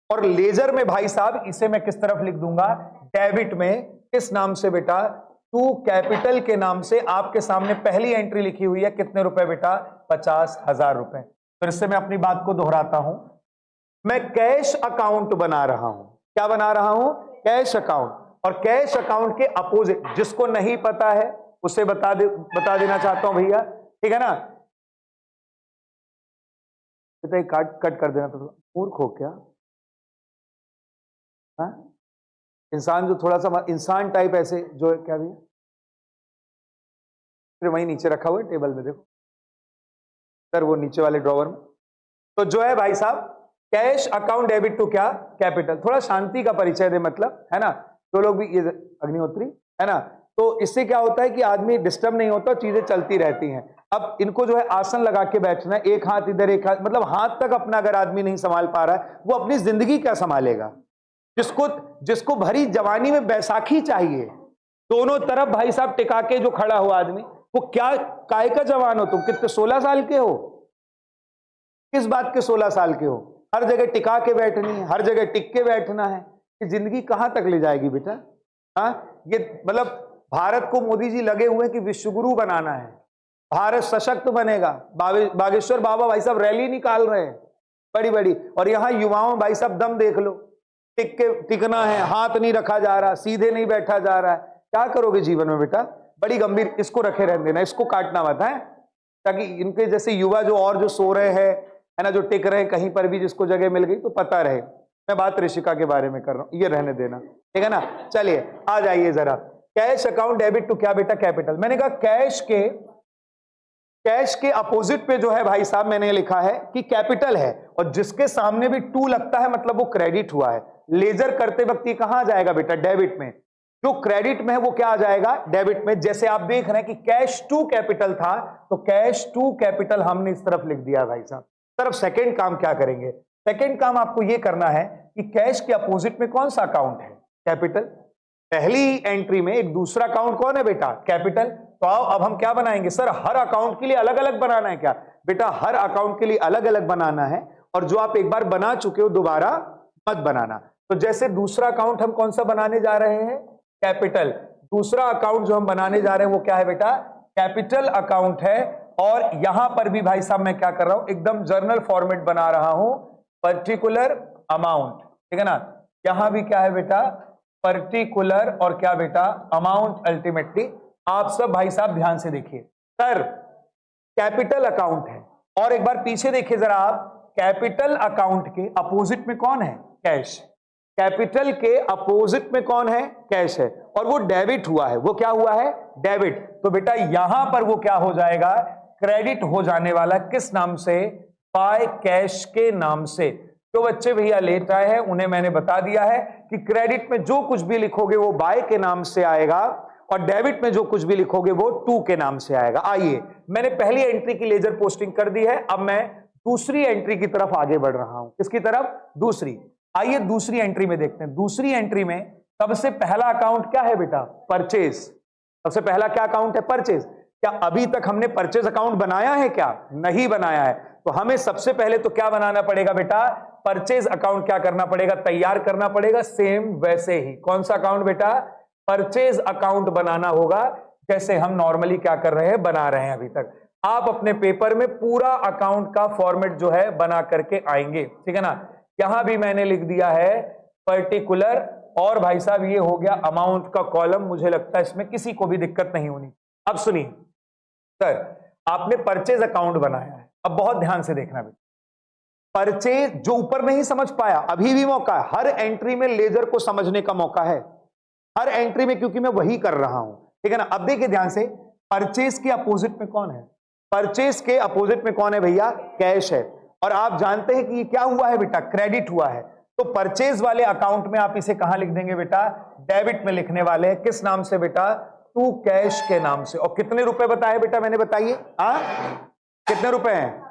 और लेजर में भाई साहब इसे मैं किस तरफ लिख दूंगा, डेबिट में। किस नाम से बेटा, टू कैपिटल के नाम से। आपके सामने पहली एंट्री लिखी हुई है, कितने रुपए बेटा, 50,000 रुपए। फिर से मैं अपनी बात को दोहराता हूं, मैं कैश अकाउंट बना रहा हूं। क्या बना रहा हूं? Cash account. और कैश अकाउंट के अपोजिट, जिसको नहीं पता है उसे बता देना चाहता हूं भैया, ठीक है ना। कट कर देना। तो मूर्ख हो क्या? हाँ? इंसान जो थोड़ा सा इंसान टाइप ऐसे जो है, क्या भैया? फिर वहीं नीचे रखा हुआ है टेबल में, देखो सर, वो नीचे वाले ड्रॉवर में। तो जो है भाई साहब, कैश अकाउंट डेबिट टू क्या? कैपिटल। थोड़ा शांति का परिचय दे, मतलब, है ना। तो लोग भी, ये अग्निहोत्री, है ना। तो इससे क्या होता है कि आदमी डिस्टर्ब नहीं होता, चीजें चलती रहती हैं। अब इनको जो है आसन लगा के बैठना है, एक हाथ इधर एक हाथ, मतलब हाथ तक अपना अगर आदमी नहीं संभाल पा रहा है, वो अपनी जिंदगी क्या संभालेगा? जिसको भरी जवानी में बैसाखी चाहिए, दोनों तरफ भाई साहब टिका के जो खड़ा हुआ आदमी, वो क्या काय का जवान हो तुम? कितने 16 साल के हो? किस बात के 16 साल के हो? हर जगह टिका के बैठनी है, हर जगह टिक के बैठना है। ये जिंदगी कहां तक ले जाएगी बेटा? हाँ, ये मतलब भारत को मोदी जी लगे हुए कि विश्वगुरु बनाना है, भारत सशक्त बनेगा। बागेश्वर बाबा भाई साहब रैली निकाल रहे हैं बड़ी बड़ी, और यहां युवाओं भाई साहब दम देख लो, टिकना है, हाथ नहीं रखा जा रहा, सीधे नहीं बैठा जा रहा है। क्या करोगे जीवन में बेटा? बड़ी गंभीर, इसको रखे रहने देना, इसको काटना मत है, ताकि इनके जैसे युवा जो और जो सो रहे हैं, है ना, जो टिक रहे हैं कहीं पर भी, जिसको जगह मिल गई तो पता रहे। मैं बात ऋषिका के बारे में कर रहा हूं, ये रहने देना, ठीक है ना। चलिए आ जाइए जरा। कैश अकाउंट डेबिट टू क्या बेटा? कैपिटल। मैंने कहा कैश के अपोजिट पे जो है भाई साहब, मैंने लिखा है कि कैपिटल है, और जिसके सामने भी टू लगता है मतलब वो क्रेडिट हुआ है। लेजर करते वक्त ये कहां आ जाएगा बेटा? डेबिट में। जो क्रेडिट में है वो क्या आ जाएगा? डेबिट में। जैसे आप देख रहे हैं कि कैश टू कैपिटल था, तो कैश टू कैपिटल हमने इस तरफ लिख दिया भाई साहब। तरफ सेकंड काम क्या करेंगे? सेकंड काम आपको ये करना है कि कैश के अपोजिट में कौन सा अकाउंट है? कैपिटल। पहली एंट्री में एक दूसरा अकाउंट कौन है बेटा? कैपिटल। तो आओ अब हम क्या बनाएंगे? सर हर अकाउंट के लिए अलग अलग बनाना है क्या? बेटा हर अकाउंट के लिए अलग अलग बनाना है, और जो आप एक बार बना चुके हो दोबारा मत बनाना। तो जैसे दूसरा अकाउंट हम कौन सा बनाने जा रहे हैं? कैपिटल। दूसरा अकाउंट जो हम बनाने जा रहे हैं वो क्या है बेटा? कैपिटल अकाउंट है। और यहां पर भी भाई साहब मैं क्या कर रहा हूं? एकदम जर्नल फॉर्मेट बना रहा हूं, पर्टिकुलर अमाउंट, ठीक है ना। यहां भी क्या है बेटा? पर्टिकुलर और क्या बेटा? अमाउंट। अल्टीमेटली आप सब भाई साहब ध्यान से देखिए, सर कैपिटल अकाउंट है, और एक बार पीछे देखिए जरा आप, कैपिटल अकाउंट के अपोजिट में कौन है? कैश। कैपिटल के अपोजिट में कौन है? कैश है, और वो डेबिट हुआ है। वो क्या हुआ है? डेबिट। तो बेटा यहां पर वो क्या हो जाएगा? क्रेडिट हो जाने वाला। किस नाम से? बाय कैश के नाम से। जो बच्चे भैया लेट आए हैं उन्हें मैंने बता दिया है कि क्रेडिट में जो कुछ भी लिखोगे वो बाय के नाम से आएगा, और डेबिट में जो कुछ भी लिखोगे वो टू के नाम से आएगा। आइए, मैंने पहली एंट्री की लेजर पोस्टिंग कर दी है, अब मैं दूसरी एंट्री की तरफ आगे बढ़ रहा हूं। किसकी तरफ? दूसरी। आइए दूसरी एंट्री में देखते हैं। दूसरी एंट्री में सबसे पहला अकाउंट क्या है बेटा? परचेज। सबसे पहला क्या अकाउंट है? परचेज। क्या अभी तक हमने परचेज अकाउंट बनाया है क्या? नहीं बनाया है। तो हमें सबसे पहले तो क्या बनाना पड़ेगा बेटा? परचेज अकाउंट क्या करना पड़ेगा? तैयार करना पड़ेगा। सेम वैसे ही कौन सा अकाउंट बेटा? परचेज अकाउंट बनाना होगा, जैसे हम नॉर्मली क्या कर रहे हैं? बना रहे हैं अभी तक। आप अपने पेपर में पूरा अकाउंट का फॉर्मेट जो है बना करके आएंगे, ठीक है ना। यहां भी मैंने लिख दिया है पर्टिकुलर, और भाई साहब ये हो गया अमाउंट का कॉलम। मुझे लगता है इसमें किसी को भी दिक्कत नहीं होनी। अब सुनिए सर, आपने परचेज अकाउंट बनाया है, अब बहुत ध्यान से देखना भी। परचेज जो ऊपर नहीं समझ पाया, अभी भी मौका है। हर एंट्री में लेजर को समझने का मौका है, हर एंट्री में, क्योंकि मैं वही कर रहा हूं, ठीक है ना। अब देखिए ध्यान से, परचेज के अपोजिट में कौन है? परचेज के अपोजिट में कौन है भैया? कैश है। और आप जानते हैं कि ये क्या हुआ है बेटा? क्रेडिट हुआ है। तो परचेज वाले अकाउंट में आप इसे कहां लिख देंगे बेटा? डेबिट में लिखने वाले हैं। किस नाम से बेटा? टू कैश के नाम से। और कितने रुपए बताए बेटा मैंने? बताइए कितने रुपए हैं?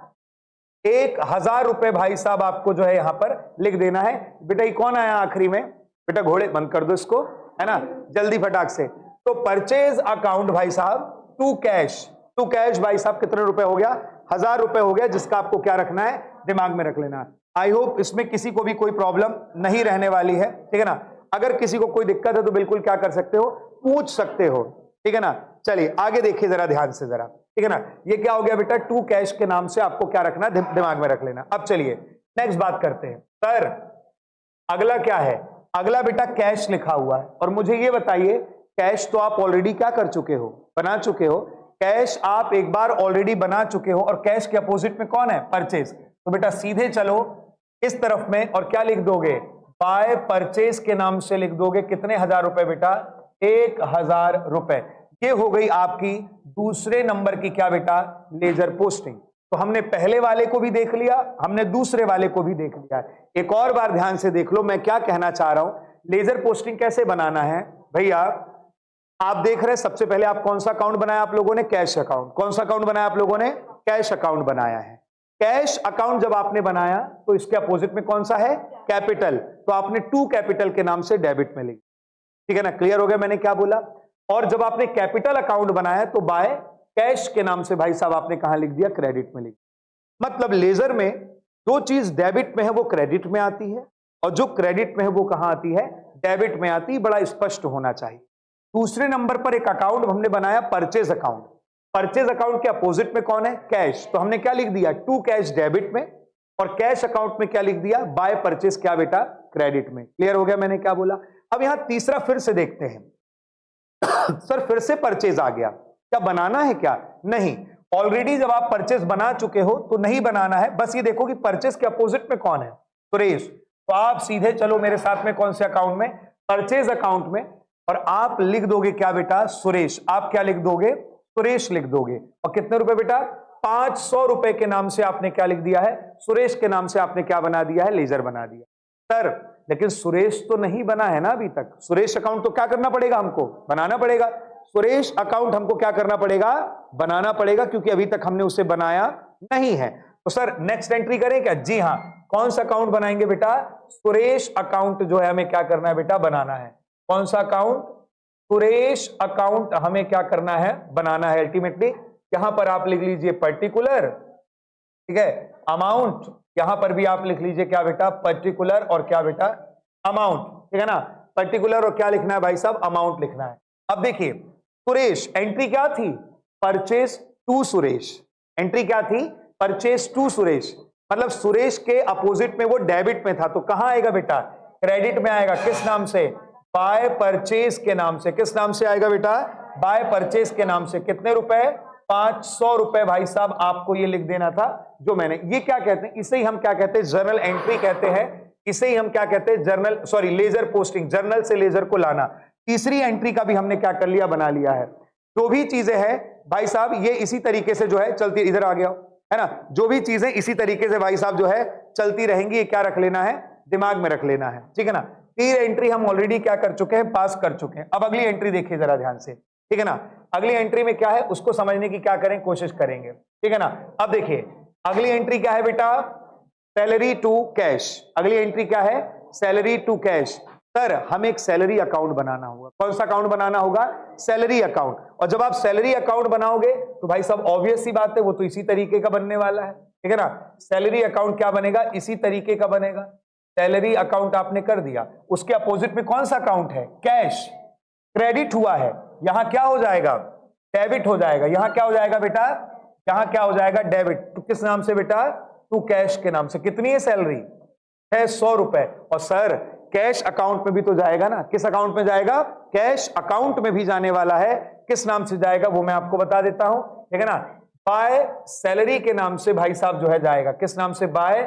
1000 रुपए भाई साहब आपको जो है यहां पर लिख देना है। बेटा ये कौन आया आखिरी में? बेटा घोड़े बंद कर दो इसको, है ना, जल्दी फटाक से। तो परचेज अकाउंट भाई साहब टू कैश। टू कैश भाई साहब कितने रुपए हो गया? 1000 रुपए हो गया, जिसका आपको क्या रखना है? दिमाग में रख लेना है। आई होप इसमें किसी को भी कोई प्रॉब्लम नहीं रहने वाली है, ठीक है ना। अगर किसी को कोई दिक्कत है तो बिल्कुल क्या कर सकते हो? पूछ सकते हो, ठीक है ना। चलिए आगे देखिए जरा ध्यान से जरा, ठीक है ना। ये क्या हो गया बेटा? टू कैश के नाम से आपको क्या रखना है? दिमाग में रख लेना। अब चलिए नेक्स्ट बात करते हैं। सर अगला क्या है? अगला बेटा कैश लिखा हुआ है, और मुझे ये बताइए कैश तो आप ऑलरेडी क्या कर चुके हो, बना चुके हो। कैश आप एक बार ऑलरेडी बना चुके हो, और कैश के अपोजिट में कौन है? परचेज। तो बेटा सीधे चलो इस तरफ में और क्या लिख दोगे? बाय परचेज के नाम से लिख दोगे कितने हजार रुपए बेटा? 1000 रुपए। ये हो गई आपकी दूसरे नंबर की क्या बेटा? Ledger posting. तो हमने पहले वाले को भी देख लिया, हमने दूसरे वाले को भी देख लिया। एक और बार ध्यान से देख लो मैं क्या कहना चाह रहा हूं। लेजर पोस्टिंग कैसे बनाना है भैया? आप देख रहे हैं सबसे पहले आप कौन सा अकाउंट बनाया आप लोगों ने? Cash account. कौन सा अकाउंट बनाया आप लोगों ने? कैश अकाउंट बनाया है। कैश अकाउंट जब आपने बनाया तो इसके अपोजिट में कौन सा है? कैपिटल। तो आपने टू कैपिटल के नाम से डेबिट में लिखी, ठीक है ना? क्लियर हो गया मैंने क्या बोला? और जब आपने कैपिटल अकाउंट बनाया तो बाय कैश के नाम से भाई साहब आपने कहां लिख दिया? क्रेडिट में लिख दिया। मतलब लेजर में जो चीज डेबिट में है वो क्रेडिट में आती है, और जो क्रेडिट में है वो कहां आती है? डेबिट में आती है। बड़ा स्पष्ट होना चाहिए। दूसरे नंबर पर एक अकाउंट हमने बनाया परचेज अकाउंट। परचेज अकाउंट के अपोजिट में कौन है? कैश। तो हमने क्या लिख दिया? टू कैश डेबिट में, और कैश अकाउंट में क्या लिख दिया? बाय परचेज क्या बेटा? क्रेडिट में। क्लियर हो गया मैंने क्या बोला? अब यहां तीसरा फिर से देखते हैं। सर फिर से परचेज आ गया, क्या बनाना है क्या? नहीं, ऑलरेडी जब आप परचेज बना चुके हो तो नहीं बनाना है। बस ये देखो कि परचेज के अपोजिट में कौन है? सुरेश। तो आप सीधे चलो मेरे साथ में कौन से अकाउंट में? परचेज अकाउंट में, और आप लिख दोगे क्या बेटा? सुरेश। आप क्या लिख दोगे? सुरेश लिख दोगे। और कितने रुपए बेटा? 500 रुपए के नाम से आपने क्या लिख दिया है? सुरेश के नाम से आपने क्या बना दिया है? लेजर बना दिया। सर लेकिन सुरेश तो नहीं बना है ना अभी तक। सुरेश अकाउंट तो क्या करना पड़ेगा? हमको बनाना पड़ेगा। सुरेश अकाउंट हमको क्या करना पड़ेगा? बनाना पड़ेगा, क्योंकि अभी तक हमने उसे बनाया नहीं है। तो सर नेक्स्ट एंट्री करें क्या? जी हां। कौन सा अकाउंट बनाएंगे बेटा? सुरेश अकाउंट जो है हमें क्या करना है बेटा? बनाना है। कौन सा अकाउंट? सुरेश अकाउंट हमें क्या करना है? बनाना है। अल्टीमेटली यहां पर आप लिख लीजिए पर्टिकुलर, ठीक है, अमाउंट। यहां पर भी आप लिख लीजिए क्या बेटा? पर्टिकुलर और क्या बेटा? अमाउंट, ठीक है ना? पर्टिकुलर और क्या लिखना है भाई साहब? अमाउंट लिखना है। अब देखिए सुरेश, एंट्री क्या थी? Purchase to Suresh. एंट्री क्या थी? Purchase to Suresh. मतलब सुरेश के अपोजिट में वो डेबिट में था, तो कहां आएगा बेटा? क्रेडिट में आएगा। किस नाम से? बाय परचेज के नाम से। किस नाम से आएगा बेटा? बाय परचेज के नाम से। कितने रुपए? 500 रुपए भाई साहब आपको ये लिख देना था जो मैंने। ये क्या कहते हैं? इसे ही हम क्या कहते हैं? जर्नल एंट्री कहते हैं। इसे ही हम क्या कहते हैं? Journal, sorry ledger posting. Journal से लेजर को लाना। तीसरी एंट्री का भी हमने क्या कर लिया? बना लिया है। जो भी चीजें हैं भाई साहब ये इसी तरीके से जो है चलती, इधर आ गया है ना? जो भी चीजें इसी तरीके से भाई साहब जो है चलती रहेंगी। ये क्या रख लेना है? दिमाग में रख लेना है, ठीक है ना? 3 एंट्री हम ऑलरेडी क्या कर चुके हैं? पास कर चुके हैं। अब अगली एंट्री देखिए जरा ध्यान से, ठीक है ना? अगली एंट्री में क्या है उसको समझने की क्या करें? कोशिश करेंगे, ठीक है ना? अब देखिए अगली एंट्री क्या है बेटा? Salary to cash. अगली एंट्री क्या है? Salary to cash. सर हमें एक सैलरी अकाउंट बनाना होगा। कौन सा अकाउंट बनाना होगा? Salary account. और जब आप सैलरी अकाउंट बनाओगे तो भाई साहब ऑब्वियस सी बात है वो तो इसी तरीके का बनने वाला है, ठीक है ना? सैलरी अकाउंट क्या बनेगा? इसी तरीके का बनेगा। सैलरी अकाउंट आपने कर दिया, उसके अपोजिट में कौन सा अकाउंट है? कैश। क्रेडिट हुआ है, यहां क्या हो जाएगा? डेबिट हो जाएगा। यहां क्या हो जाएगा बेटा? यहां क्या हो जाएगा? डेबिट। तो किस नाम से बेटा? टू कैश के नाम से। कितनी है सैलरी? 600 रुपए। और सर कैश अकाउंट में भी तो जाएगा ना? किस अकाउंट में जाएगा? कैश अकाउंट में भी जाने वाला है। किस नाम से जाएगा वो मैं आपको बता देता हूं, ठीक है ना? बाय सैलरी के नाम से भाई साहब जो है जाएगा। किस नाम से? बाय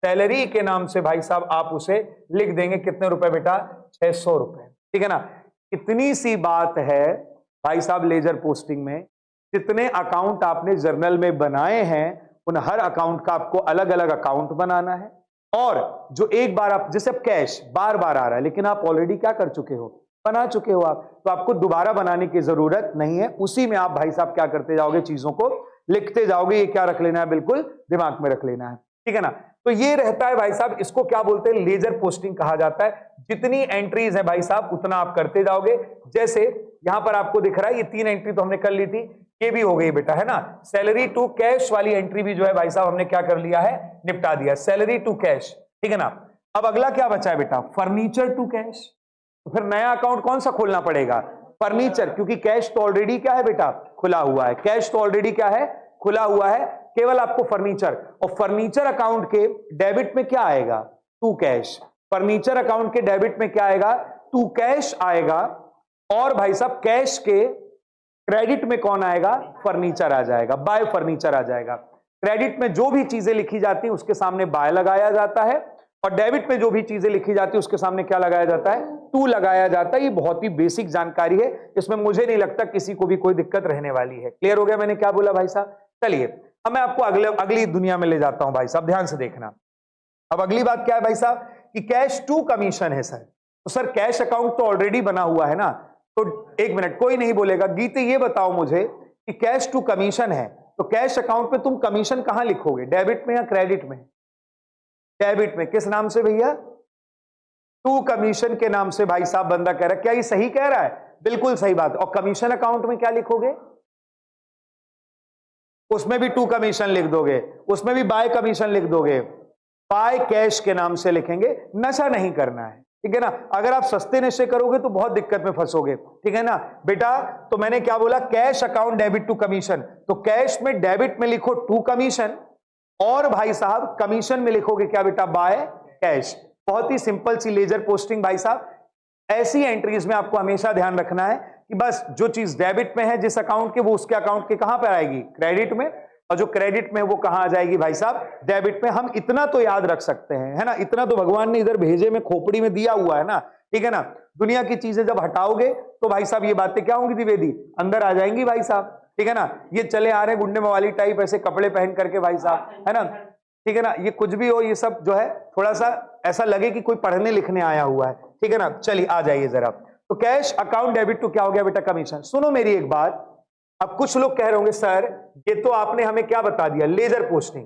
सैलरी के नाम से भाई साहब आप उसे लिख देंगे। कितने रुपए बेटा? 600 रुपए, ठीक है ना? इतनी सी बात है भाई साहब लेजर पोस्टिंग में। जितने अकाउंट आपने जर्नल में बनाए हैं उन हर अकाउंट का आपको अलग अलग अकाउंट बनाना है। और जो एक बार आप, जैसे कैश बार बार आ रहा है लेकिन आप ऑलरेडी क्या कर चुके हो? बना चुके हो आप, तो आपको दोबारा बनाने की जरूरत नहीं है। उसी में आप भाई साहब क्या करते जाओगे? चीजों को लिखते जाओगे। ये क्या रख लेना है? बिल्कुल दिमाग में रख लेना है, ठीक है ना? तो ये रहता है भाई साहब, इसको क्या बोलते हैं? लेजर पोस्टिंग कहा जाता है। जितनी एंट्रीज है भाई साहब उतना आप करते जाओगे। जैसे यहां पर आपको दिख रहा है ये 3 एंट्री तो हमने कर ली थी, ये भी हो गई बेटा, है ना? सैलरी टू कैश वाली एंट्री भी जो है भाई साहब हमने क्या कर लिया है? निपटा दिया। सैलरी टू कैश, ठीक है ना? अब अगला क्या बचा है बेटा? Furniture to cash. तो फिर नया अकाउंट कौन सा खोलना पड़ेगा? फर्नीचर, क्योंकि कैश तो ऑलरेडी क्या है बेटा? खुला हुआ है। कैश तो ऑलरेडी क्या है? खुला हुआ है। केवल आपको फर्नीचर, और फर्नीचर अकाउंट के डेबिट में क्या आएगा? To cash. फर्नीचर अकाउंट के डेबिट में क्या आएगा? टू कैश आएगा। और भाई साहब कैश के क्रेडिट में कौन आएगा? फर्नीचर आ जाएगा, बाय फर्नीचर आ जाएगा। क्रेडिट में जो भी चीजें लिखी जाती है उसके सामने बाय लगाया जाता है, और डेबिट में जो भी चीजें लिखी जाती है उसके सामने क्या लगाया जाता है? टू लगाया जाता है। ये बहुत ही बेसिक जानकारी है, इसमें मुझे नहीं लगता किसी को भी कोई दिक्कत रहने वाली है। क्लियर हो गया मैंने क्या बोला भाई साहब? चलिए अब मैं आपको अगली दुनिया में ले जाता हूं भाई साहब, ध्यान से देखना। अब अगली बात क्या है भाई साहब? कि कैश टू कमीशन है सर। तो सर कैश अकाउंट तो ऑलरेडी बना हुआ है ना, तो एक मिनट कोई नहीं बोलेगा, गीते ये बताओ मुझे कि कैश टू कमीशन है, तो कैश अकाउंट में तुम कमीशन कहां लिखोगे? डेबिट में या क्रेडिट में? डेबिट में। किस नाम से भैया? टू कमीशन के नाम से भाई साहब बंदा कह रहा है। क्या ये सही कह रहा है? बिल्कुल सही बात। और कमीशन अकाउंट में क्या लिखोगे? उसमें भी टू कमीशन लिख दोगे, उसमें भी बाय कमीशन लिख दोगे। बाय कैश के नाम से लिखेंगे। नशा नहीं करना है, ठीक है ना। अगर आप सस्ते नशे करोगे तो बहुत दिक्कत में फंसोगे, ठीक है ना बेटा। तो मैंने क्या बोला? Cash account debit to commission. तो कैश में डेबिट में लिखो टू कमीशन, और भाई साहब कमीशन में लिखोगे क्या बेटा? By cash. बहुत ही सिंपल सी लेजर पोस्टिंग भाई साहब। ऐसी एंट्रीज में आपको हमेशा ध्यान रखना है कि बस जो चीज डेबिट में है जिस अकाउंट के, वो उसके अकाउंट के कहां पर आएगी? क्रेडिट में। और जो क्रेडिट में वो कहां आ जाएगी भाई साहब? डेबिट में। हम इतना तो याद रख सकते हैं, है ना। इतना तो भगवान ने इधर भेजे में खोपड़ी में दिया हुआ है ना, ठीक है ना। दुनिया की चीजें जब हटाओगे तो भाई साहब ये बातें क्या होंगी द्विवेदी? अंदर आ जाएंगी भाई साहब, ठीक है ना। ये चले आ रहे गुंडे मवाली टाइप ऐसे कपड़े पहन करके भाई साहब, है ना, ठीक है ना। ये कुछ भी हो, ये सब जो है थोड़ा सा ऐसा लगे कि कोई पढ़ने लिखने आया हुआ है, ठीक है ना। चलिए आ जाइए जरा। तो कैश अकाउंट डेबिट टू क्या हो गया बेटा? कमीशन। सुनो मेरी एक बात, अब कुछ लोग कह रहे होंगे सर ये तो आपने हमें क्या बता दिया? Ledger posting.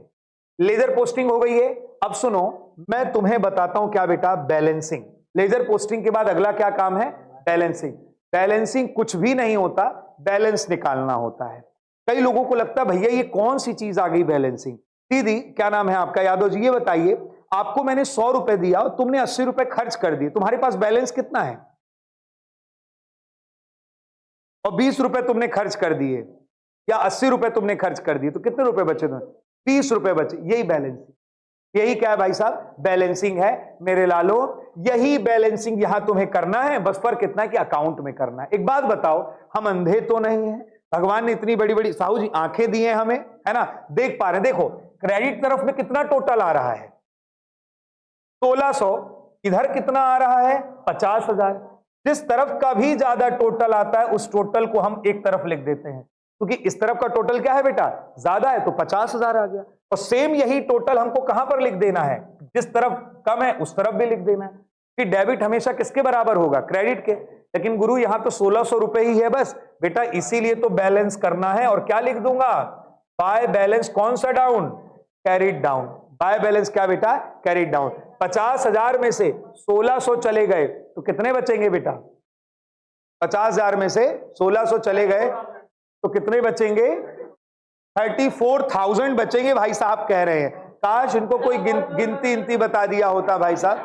लेजर पोस्टिंग हो गई है। अब सुनो मैं तुम्हें बताता हूं क्या बेटा? बैलेंसिंग। लेजर पोस्टिंग के बाद अगला क्या काम है? बैलेंसिंग। बैलेंसिंग कुछ भी नहीं होता, बैलेंस निकालना होता है। कई लोगों को लगता है भैया ये कौन सी चीज आ गई बैलेंसिंग? दीदी क्या नाम है आपका? यादव जी। ये बताइए आपको मैंने 100 रुपए दिया और तुमने 80 रुपए खर्च कर दिए, तुम्हारे पास बैलेंस कितना है? और 20 रुपए तुमने खर्च कर दिए या 80 रुपए तुमने खर्च कर दिए, तो कितने रुपए बचे तुम्हें? 20 रुपए बचे। यही बैलेंसिंग, यही क्या है भाई साहब? बैलेंसिंग है मेरे लालो। यही बैलेंसिंग यहां तुम्हें करना है, बस फर्क कितना है कि अकाउंट में करना है। एक बात बताओ, हम अंधे तो नहीं है? भगवान ने इतनी बड़ी बड़ी साहू जी आंखें दी हैं हमें, है ना, देख पा रहे। देखो क्रेडिट तरफ में कितना टोटल आ रहा है? 1600। इधर कितना आ रहा है? 50,000। जिस तरफ का भी ज्यादा टोटल आता है उस टोटल को हम एक तरफ लिख देते हैं, क्योंकि इस तरफ का टोटल क्या है बेटा? ज्यादा है, तो 50,000 आ गया। और सेम यही टोटल हमको कहां पर लिख देना है? जिस तरफ कम है उस तरफ भी लिख देना है। कि डेबिट हमेशा किसके बराबर होगा? क्रेडिट के। लेकिन गुरु यहां तो 1600 रुपए ही है बस बेटा, इसीलिए तो बैलेंस करना है। और क्या लिख दूंगा? बाय बैलेंस कौन सा down? Carried down. By balance क्या बेटा? Carried down. 50,000 में से 1600 चले गए तो कितने बचेंगे बेटा? 50,000 में से 1600 चले गए तो कितने बचेंगे? 34,000 बचेंगे भाई साहब कह रहे हैं। काश इनको कोई गिनती बता दिया होता भाई साहब,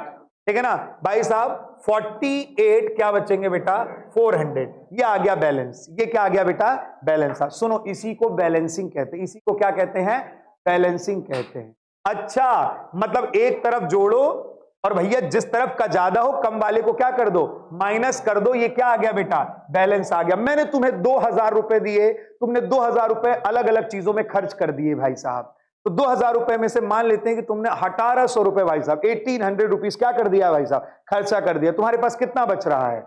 ठीक है ना भाई साहब। 48 क्या बचेंगे बेटा? 400। ये आ गया बैलेंस। ये क्या आ गया बेटा? बैलेंस। सुनो इसी को बैलेंसिंग कहते हैं। इसी को क्या कहते हैं? बैलेंसिंग कहते हैं। अच्छा मतलब एक तरफ जोड़ो और भैया जिस तरफ का ज्यादा हो कम वाले को क्या कर दो? माइनस कर दो। ये क्या आ गया बेटा? बैलेंस आ गया। मैंने तुम्हें 2000 रुपए दिए, तुमने 2000 रुपए अलग अलग चीजों में खर्च कर दिए भाई साहब। तो 2000 रुपए में से मान लेते हैं कि तुमने 1800 रुपए भाई साहब, 1800 रुपीज क्या कर दिया भाई साहब? खर्चा कर दिया। तुम्हारे पास कितना बच रहा है?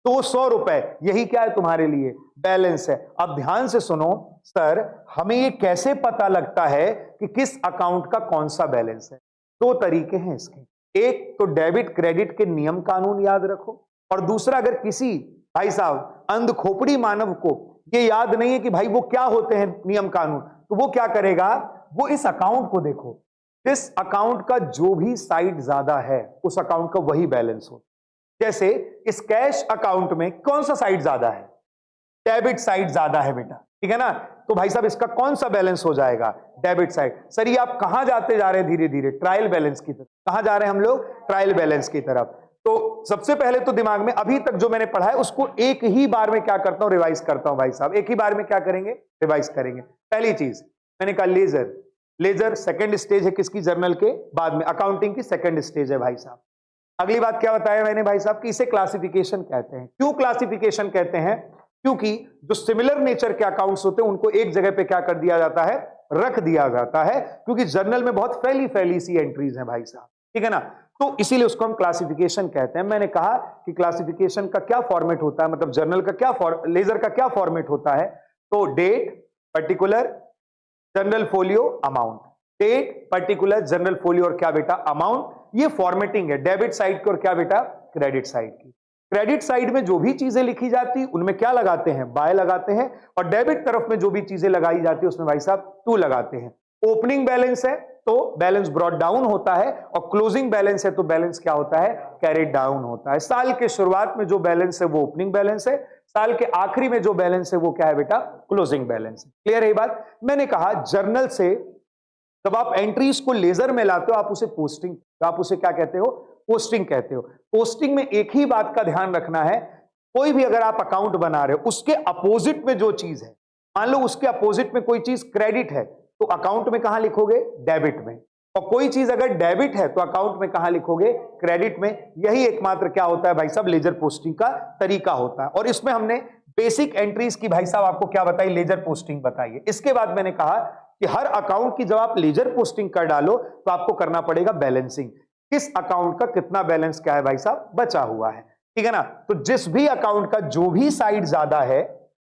200 रुपए। यही क्या है तुम्हारे लिए? बैलेंस है। अब ध्यान से सुनो सर, हमें ये कैसे पता लगता है कि किस अकाउंट का कौन सा बैलेंस है? दो तरीके हैं इसके। एक तो डेबिट क्रेडिट के नियम कानून याद रखो, और दूसरा अगर किसी भाई साहब अंध खोपड़ी मानव को ये याद नहीं है कि भाई वो क्या होते हैं नियम कानून, तो वो क्या करेगा? वो इस अकाउंट को देखो, इस अकाउंट का जो भी साइड ज्यादा है उस अकाउंट का वही बैलेंस हो। जैसे इस कैश अकाउंट में कौन सा साइड ज्यादा है? डेबिट साइड ज्यादा है बेटा, ठीक है ना। तो भाई साहब इसका कौन सा बैलेंस हो जाएगा? Debit side. सर ये आप कहां जाते जा रहे हैं? धीरे धीरे ट्रायल बैलेंस की तरफ। कहां जा रहे हैं हम लोग? ट्रायल बैलेंस की तरफ। तो सबसे पहले तो दिमाग में अभी तक जो मैंने पढ़ा है उसको एक ही बार में क्या करता हूं? रिवाइज करता हूं भाई साहब। एक ही बार में क्या करेंगे? रिवाइज करेंगे। पहली चीज मैंने कहा लेजर, लेजर सेकंड स्टेज है किसकी, जर्नल के बाद में, अकाउंटिंग की सेकंड स्टेज है भाई साहब। अगली बात क्या बताया मैंने भाई साहब कि इसे क्लासिफिकेशन कहते हैं। क्यों क्लासिफिकेशन कहते हैं? क्योंकि जो सिमिलर नेचर के अकाउंट्स होते हैं उनको एक जगह पे क्या कर दिया जाता है, रख दिया जाता है, क्योंकि जर्नल में बहुत फैली फैली सी एंट्रीज हैं भाई साहब, ठीक है ना। तो इसीलिए उसको हम क्लासिफिकेशन कहते हैं। मैंने कहा कि क्लासिफिकेशन का क्या फॉर्मेट होता है, मतलब जर्नल का क्या लेजर का क्या फॉर्मेट होता है, तो date, particular, general folio, amount. Date, particular, general folio और क्या बेटा, अमाउंट। ये फॉर्मेटिंग है डेबिट साइड की और क्या बेटा, क्रेडिट साइड की। क्रेडिट साइड में जो भी चीजें लिखी जाती उनमें क्या लगाते हैं, बाय लगाते हैं, और डेबिट तरफ में जो भी चीजें लगाई जाती है उसमें भाई साहब टू लगाते हैं। ओपनिंग बैलेंस है तो बैलेंस ब्रॉट डाउन होता है, और क्लोजिंग बैलेंस है तो बैलेंस क्या होता है, कैरिड डाउन होता है। साल के शुरुआत में जो बैलेंस है वो ओपनिंग बैलेंस है, साल के आखिरी में जो बैलेंस है वो क्या है बेटा, क्लोजिंग बैलेंस है। क्लियर है ये बात? मैंने कहा जर्नल से जब आप एंट्रीज को लेजर में लाते हो आप उसे पोस्टिंग, आप उसे क्या कहते हो, पोस्टिंग कहते हो। पोस्टिंग में एक ही बात का ध्यान रखना है, कोई भी अगर आप अकाउंट बना रहे हो उसके अपोजिट में जो चीज है, मान लो उसके अपोजिट में कोई चीज क्रेडिट है तो अकाउंट में कहां लिखोगे, डेबिट में, और कोई चीज अगर डेबिट है तो अकाउंट में कहां लिखोगे, क्रेडिट में। यही एकमात्र क्या होता है भाई साहब, लेजर पोस्टिंग का तरीका होता है। और इसमें हमने बेसिक एंट्रीज की भाई साहब आपको क्या बताई, लेजर पोस्टिंग बताइए। इसके बाद मैंने कहा कि हर अकाउंट की जब आप लेजर पोस्टिंग कर डालो तो आपको करना पड़ेगा बैलेंसिंग, किस अकाउंट का कितना बैलेंस क्या है भाई साहब बचा हुआ है, ठीक है ना। तो जिस भी अकाउंट का जो भी साइड ज्यादा है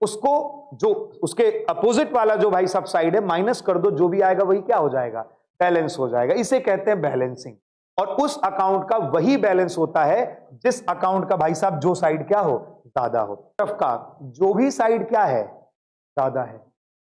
उसको, जो उसके अपोजिट वाला जो भाई साहब साइड है, माइनस कर दो, जो भी आएगा वही क्या हो जाएगा, बैलेंस हो जाएगा। इसे कहते हैं बैलेंसिंग। और उस अकाउंट का वही बैलेंस होता है जिस अकाउंट का भाई साहब जो साइड क्या हो, ज्यादा हो। तरफ का जो भी साइड क्या है, ज्यादा है,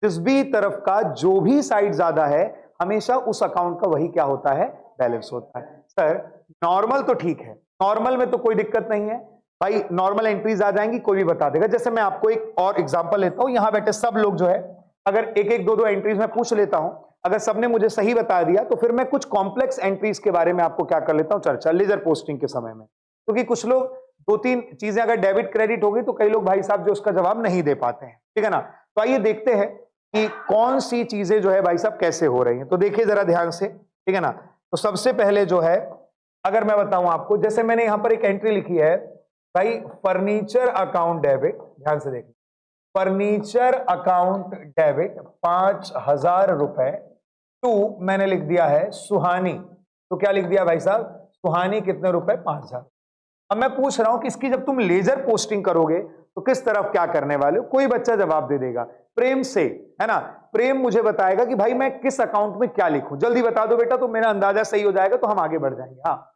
जिस भी तरफ का जो भी साइड ज्यादा है हमेशा उस अकाउंट का वही क्या होता है, बैलेंस होता है। सर नॉर्मल तो ठीक है, नॉर्मल में तो कोई दिक्कत नहीं है भाई, नॉर्मल एंट्रीज आ जाएंगी, कोई भी बता देगा। जैसे मैं आपको एक और एग्जांपल लेता हूं, यहां बैठे सब लोग जो है अगर एक एक दो दो एंट्रीज में पूछ लेता हूं, अगर सबने मुझे सही बता दिया तो फिर मैं कुछ कॉम्प्लेक्स एंट्रीज के बारे में आपको क्या कर लेता हूं, चर्चा, लेजर पोस्टिंग के समय में। क्योंकि कुछ लोग दो तीन चीजें अगर डेबिट क्रेडिट होगी तो कई लोग भाई साहब जो उसका जवाब नहीं दे पाते हैं, ठीक है ना। तो आइए देखते हैं कि कौन सी चीजें जो है भाई साहब कैसे हो रही हैं। तो देखिए जरा ध्यान से, ठीक है ना। तो सबसे पहले जो है अगर मैं बताऊं आपको, जैसे मैंने यहां पर एक एंट्री लिखी है भाई, फर्नीचर अकाउंट डेबिट, ध्यान से देखिए, फर्नीचर अकाउंट डेबिट 5,000 रुपए टू, मैंने लिख दिया है सुहानी। तो क्या लिख दिया भाई साहब, सुहानी कितने रुपए, 5,000। अब मैं पूछ रहा हूं कि इसकी जब तुम लेजर पोस्टिंग करोगे तो किस तरफ क्या करने वाले हो, कोई बच्चा जवाब दे देगा प्रेम से, है ना। प्रेम मुझे बताएगा कि भाई मैं किस अकाउंट में क्या लिखूं, जल्दी बता दो बेटा, तो मेरा अंदाजा सही हो जाएगा, तो हम आगे बढ़ जाएंगे। हाँ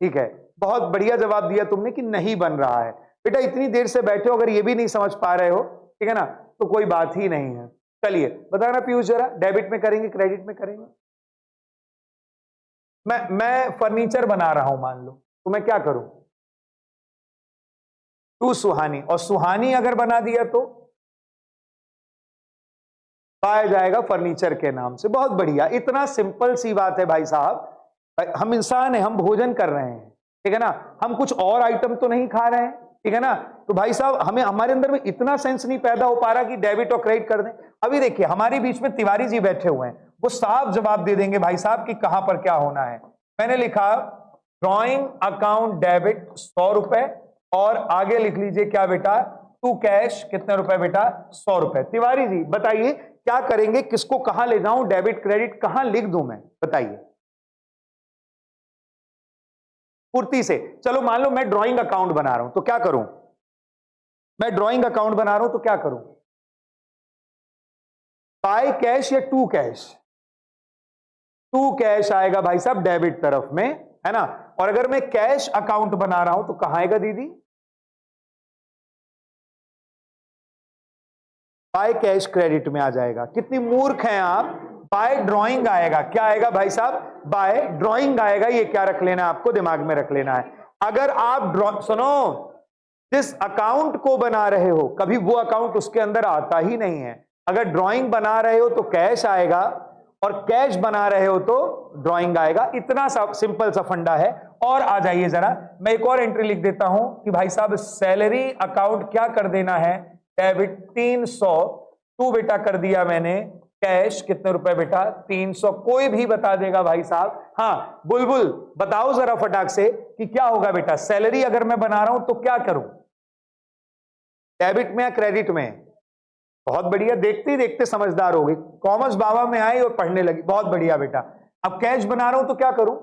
ठीक है, बहुत बढ़िया जवाब दिया तुमने कि नहीं बन रहा है। बेटा इतनी देर से बैठे हो, अगर ये भी नहीं समझ पा रहे हो, ठीक है ना, तो कोई बात ही नहीं है। चलिए बताना पीयूष जरा, डेबिट में करेंगे क्रेडिट में करेंगे? मैं फर्नीचर बना रहा हूं मान लो, तो मैं क्या करूं, टू सुहानी, और सुहानी अगर बना दिया तो पाया जाएगा फर्नीचर के नाम से। बहुत बढ़िया, इतना सिंपल सी बात है भाई साहब। हम इंसान हैं, हम भोजन कर रहे हैं, ठीक है ना, हम कुछ और आइटम तो नहीं खा रहे हैं, ठीक है ना। तो भाई साहब हमें, हमारे अंदर में इतना सेंस नहीं पैदा हो पा रहा कि डेबिट और क्रेडिट कर दें। अभी देखिए हमारे बीच में तिवारी जी बैठे हुए हैं, वो साफ जवाब दे देंगे भाई साहब कि कहां पर क्या होना है। मैंने लिखा ड्रॉइंग अकाउंट डेबिट 100 रुपए, और आगे लिख लीजिए क्या बेटा, टू कैश कितने रुपए बेटा, 100 रुपए। तिवारी जी बताइए क्या करेंगे, किसको कहां ले जाऊं, डेबिट क्रेडिट कहां लिख दूं मैं, बताइए फुर्ती से। चलो मान लो मैं ड्राइंग अकाउंट बना रहा हूं तो क्या करूं, मैं ड्राइंग अकाउंट बना रहा हूं तो क्या करूं, बाय कैश या टू कैश, टू कैश आएगा भाई साहब डेबिट तरफ में, है ना। और अगर मैं कैश अकाउंट बना रहा हूं तो कहां आएगा दीदी, बाय कैश क्रेडिट में आ जाएगा। कितनी मूर्ख हैं आप, बाय ड्राइंग आएगा, क्या आएगा भाई साहब, बाय ड्राइंग आएगा। ये क्या रख लेना है, आपको दिमाग में रख लेना है। अगर आप सुनो, जिस अकाउंट को बना रहे हो कभी वो अकाउंट उसके अंदर आता ही नहीं है। अगर ड्राइंग बना रहे हो तो कैश आएगा, और कैश बना रहे हो तो ड्राइंग आएगा। इतना सा सिंपल सा फंडा है। और आ जाइए जरा, मैं एक और एंट्री लिख देता हूं कि भाई साहब सैलरी अकाउंट क्या कर देना है, डेबिट 300, टू बेटा कर दिया मैंने कैश कितने रुपए बेटा 300। कोई भी बता देगा भाई साहब। हाँ बुलबुल बताओ जरा फटाक से कि क्या होगा बेटा, सैलरी अगर मैं बना रहा हूं तो क्या करूं, डेबिट में या क्रेडिट में? बहुत बढ़िया, देखते ही देखते समझदार हो गई, कॉमर्स बाबा में आई और पढ़ने लगी, बहुत बढ़िया बेटा। अब कैश बना रहा हूं तो क्या करूं,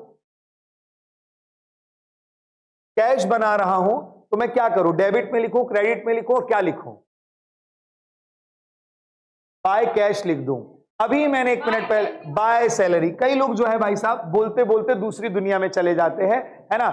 कैश बना रहा हूं तो मैं क्या करूं, डेबिट में लिखूं, क्रेडिट में लिखूं, क्या लिखूं? बाय कैश लिख दूं। अभी मैंने 1 मिनट पहले बाय सैलरी, कई लोग जो है भाई साहब बोलते बोलते दूसरी दुनिया में चले जाते हैं, है ना।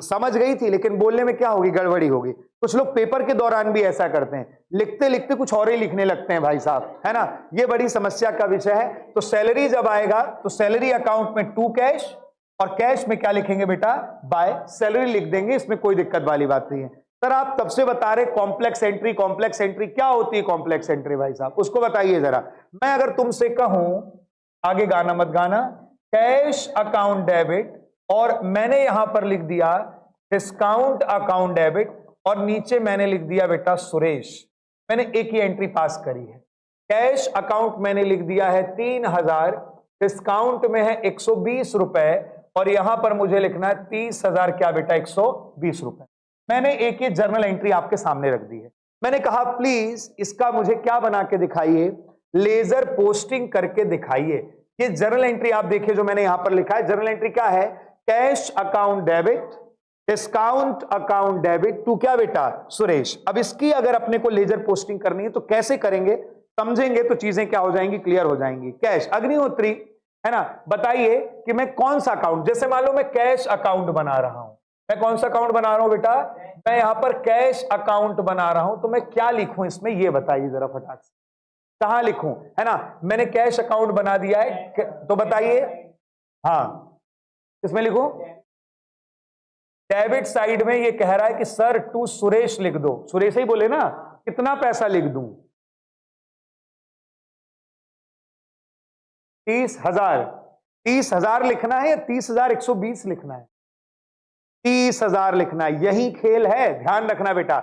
समझ गई थी लेकिन बोलने में क्या होगी, गड़बड़ी होगी। कुछ लोग पेपर के दौरान भी ऐसा करते हैं, लिखते लिखते कुछ और ही लिखने लगते हैं भाई साहब, है ना। ये बड़ी समस्या का विषय है। तो सैलरी जब आएगा तो सैलरी अकाउंट में टू कैश, और कैश में क्या लिखेंगे बेटा, बाय सैलरी लिख देंगे, इसमें कोई दिक्कत वाली बात नहीं है। सर आप तब से बता रहे कॉम्प्लेक्स एंट्री, कॉम्प्लेक्स एंट्री क्या होती है कॉम्प्लेक्स एंट्री भाई साहब, उसको बताइए जरा। मैं अगर तुमसे कहूं, आगे गाना मत गाना, कैश अकाउंट डेबिट, और मैंने यहां पर लिख दिया डिस्काउंट अकाउंट डेबिट, और नीचे मैंने लिख दिया बेटा सुरेश, मैंने एक ही एंट्री पास करी है। कैश अकाउंट मैंने लिख दिया है 3000, डिस्काउंट में है 120 रुपए, और यहां पर मुझे लिखना है 30,000 क्या बेटा 120 रुपए। मैंने एक ही जर्नल एंट्री आपके सामने रख दी है। मैंने कहा प्लीज इसका मुझे क्या बना के दिखाइए, लेजर पोस्टिंग करके दिखाइए। ये जर्नल एंट्री आप देखिए जो मैंने यहां पर लिखा है, जर्नल एंट्री क्या है, cash account debit, discount account debit to क्या बेटा सुरेश। अब इसकी अगर अपने को लेजर पोस्टिंग करनी है तो कैसे करेंगे, समझेंगे तो चीजें क्या हो जाएंगी, क्लियर हो जाएंगी। कैश अग्निहोत्री, है ना, बताइए कि मैं कौन सा अकाउंट, जैसे मान लो मैं कैश अकाउंट बना रहा हूं, मैं कौन सा अकाउंट बना रहा हूं बेटा, मैं यहां पर कैश अकाउंट बना रहा हूं, तो मैं क्या लिखूं इसमें, ये बताइए जरा फटाक से, कहां लिखूं, है ना। मैंने कैश अकाउंट बना दिया है तो बताइए, हाँ इसमें लिखूं, डेबिट साइड में ये कह रहा है कि सर टू सुरेश लिख दो, सुरेश ही बोले ना, कितना पैसा लिख दूं, 30,000, 30,000 लिखना है या 30,120 लिखना है, 30,000 लिखना है, यही खेल है, ध्यान रखना बेटा।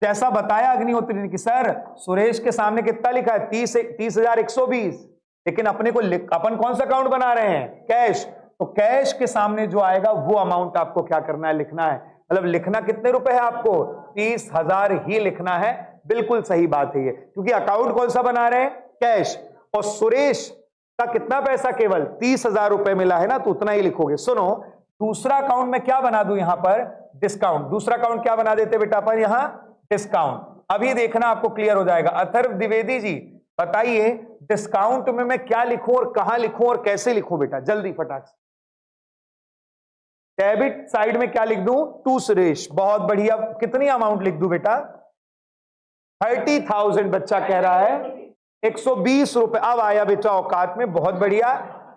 जैसा बताया अग्निहोत्री ने कि सर सुरेश के सामने कितना लिखा है 30,120, लेकिन अपने को अपन कौन सा अकाउंट बना रहे हैं, कैश, तो कैश के सामने जो आएगा वो अमाउंट आपको क्या करना है, लिखना है। मतलब लिखना कितने रुपए है आपको, 30,000 ही लिखना है। बिल्कुल सही बात है ये, क्योंकि अकाउंट कौन सा बना रहे हैं, कैश, और सुरेश का कितना पैसा, केवल 30,000 रुपए मिला है ना, तो उतना ही लिखोगे। सुनो दूसरा अकाउंट में क्या बना दूं, यहां पर डिस्काउंट, दूसरा अकाउंट क्या बना देते बेटा अपन यहां, डिस्काउंट। अभी देखना आपको क्लियर हो जाएगा। अथर्व द्विवेदी जी बताइए डिस्काउंट में मैं क्या लिखूं और कहां लिखूं और कैसे लिखूं बेटा, जल्दी फटाक से। डेबिट साइड में क्या लिख दूं, टू सुरेश, बहुत बढ़िया। कितनी अमाउंट लिख दूं बेटा, 30,000, बच्चा कह रहा है 120 रुपए। अब आया बेटा औकात में, बहुत बढ़िया,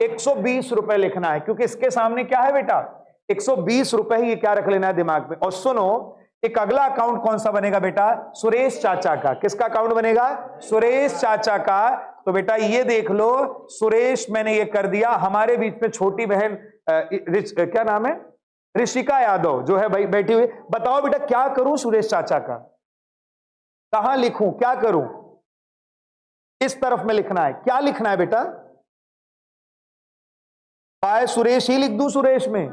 120 रुपए लिखना है, क्योंकि इसके सामने क्या है बेटा 120 रुपए ही, ये क्या रख लेना है दिमाग में। और सुनो एक अगला अकाउंट कौन सा बनेगा बेटा, सुरेश चाचा का। किसका अकाउंट बनेगा, सुरेश चाचा का। तो बेटा ये देख लो, सुरेश मैंने ये कर दिया। हमारे बीच में छोटी बहन क्या नाम है, ऋषिका यादव जो है भाई बैठी हुई, बताओ बेटा क्या करूं सुरेश चाचा का, कहां लिखूं, क्या करूं, इस तरफ में लिखना है, क्या लिखना है बेटा, बाय सुरेश ही लिख दूं, सुरेश में,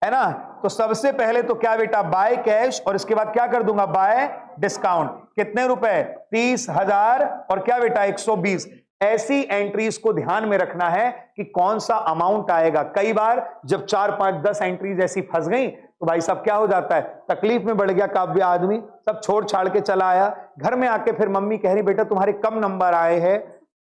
है ना। तो सबसे पहले तो क्या बेटा बाय कैश, और इसके बाद क्या कर दूंगा, बाय डिस्काउंट। कितने रुपए, 30,000, और क्या बेटा 120। ऐसी एंट्रीज को ध्यान में रखना है कि कौन सा अमाउंट आएगा। कई बार जब 4, 5, 10 एंट्रीज ऐसी फंस गई तो भाई साहब क्या हो जाता है, तकलीफ में बढ़ गया काव्य आदमी, सब छोड़ छाड़ के चला आया। घर में आके फिर मम्मी कह रही बेटा तुम्हारे कम नंबर आए हैं,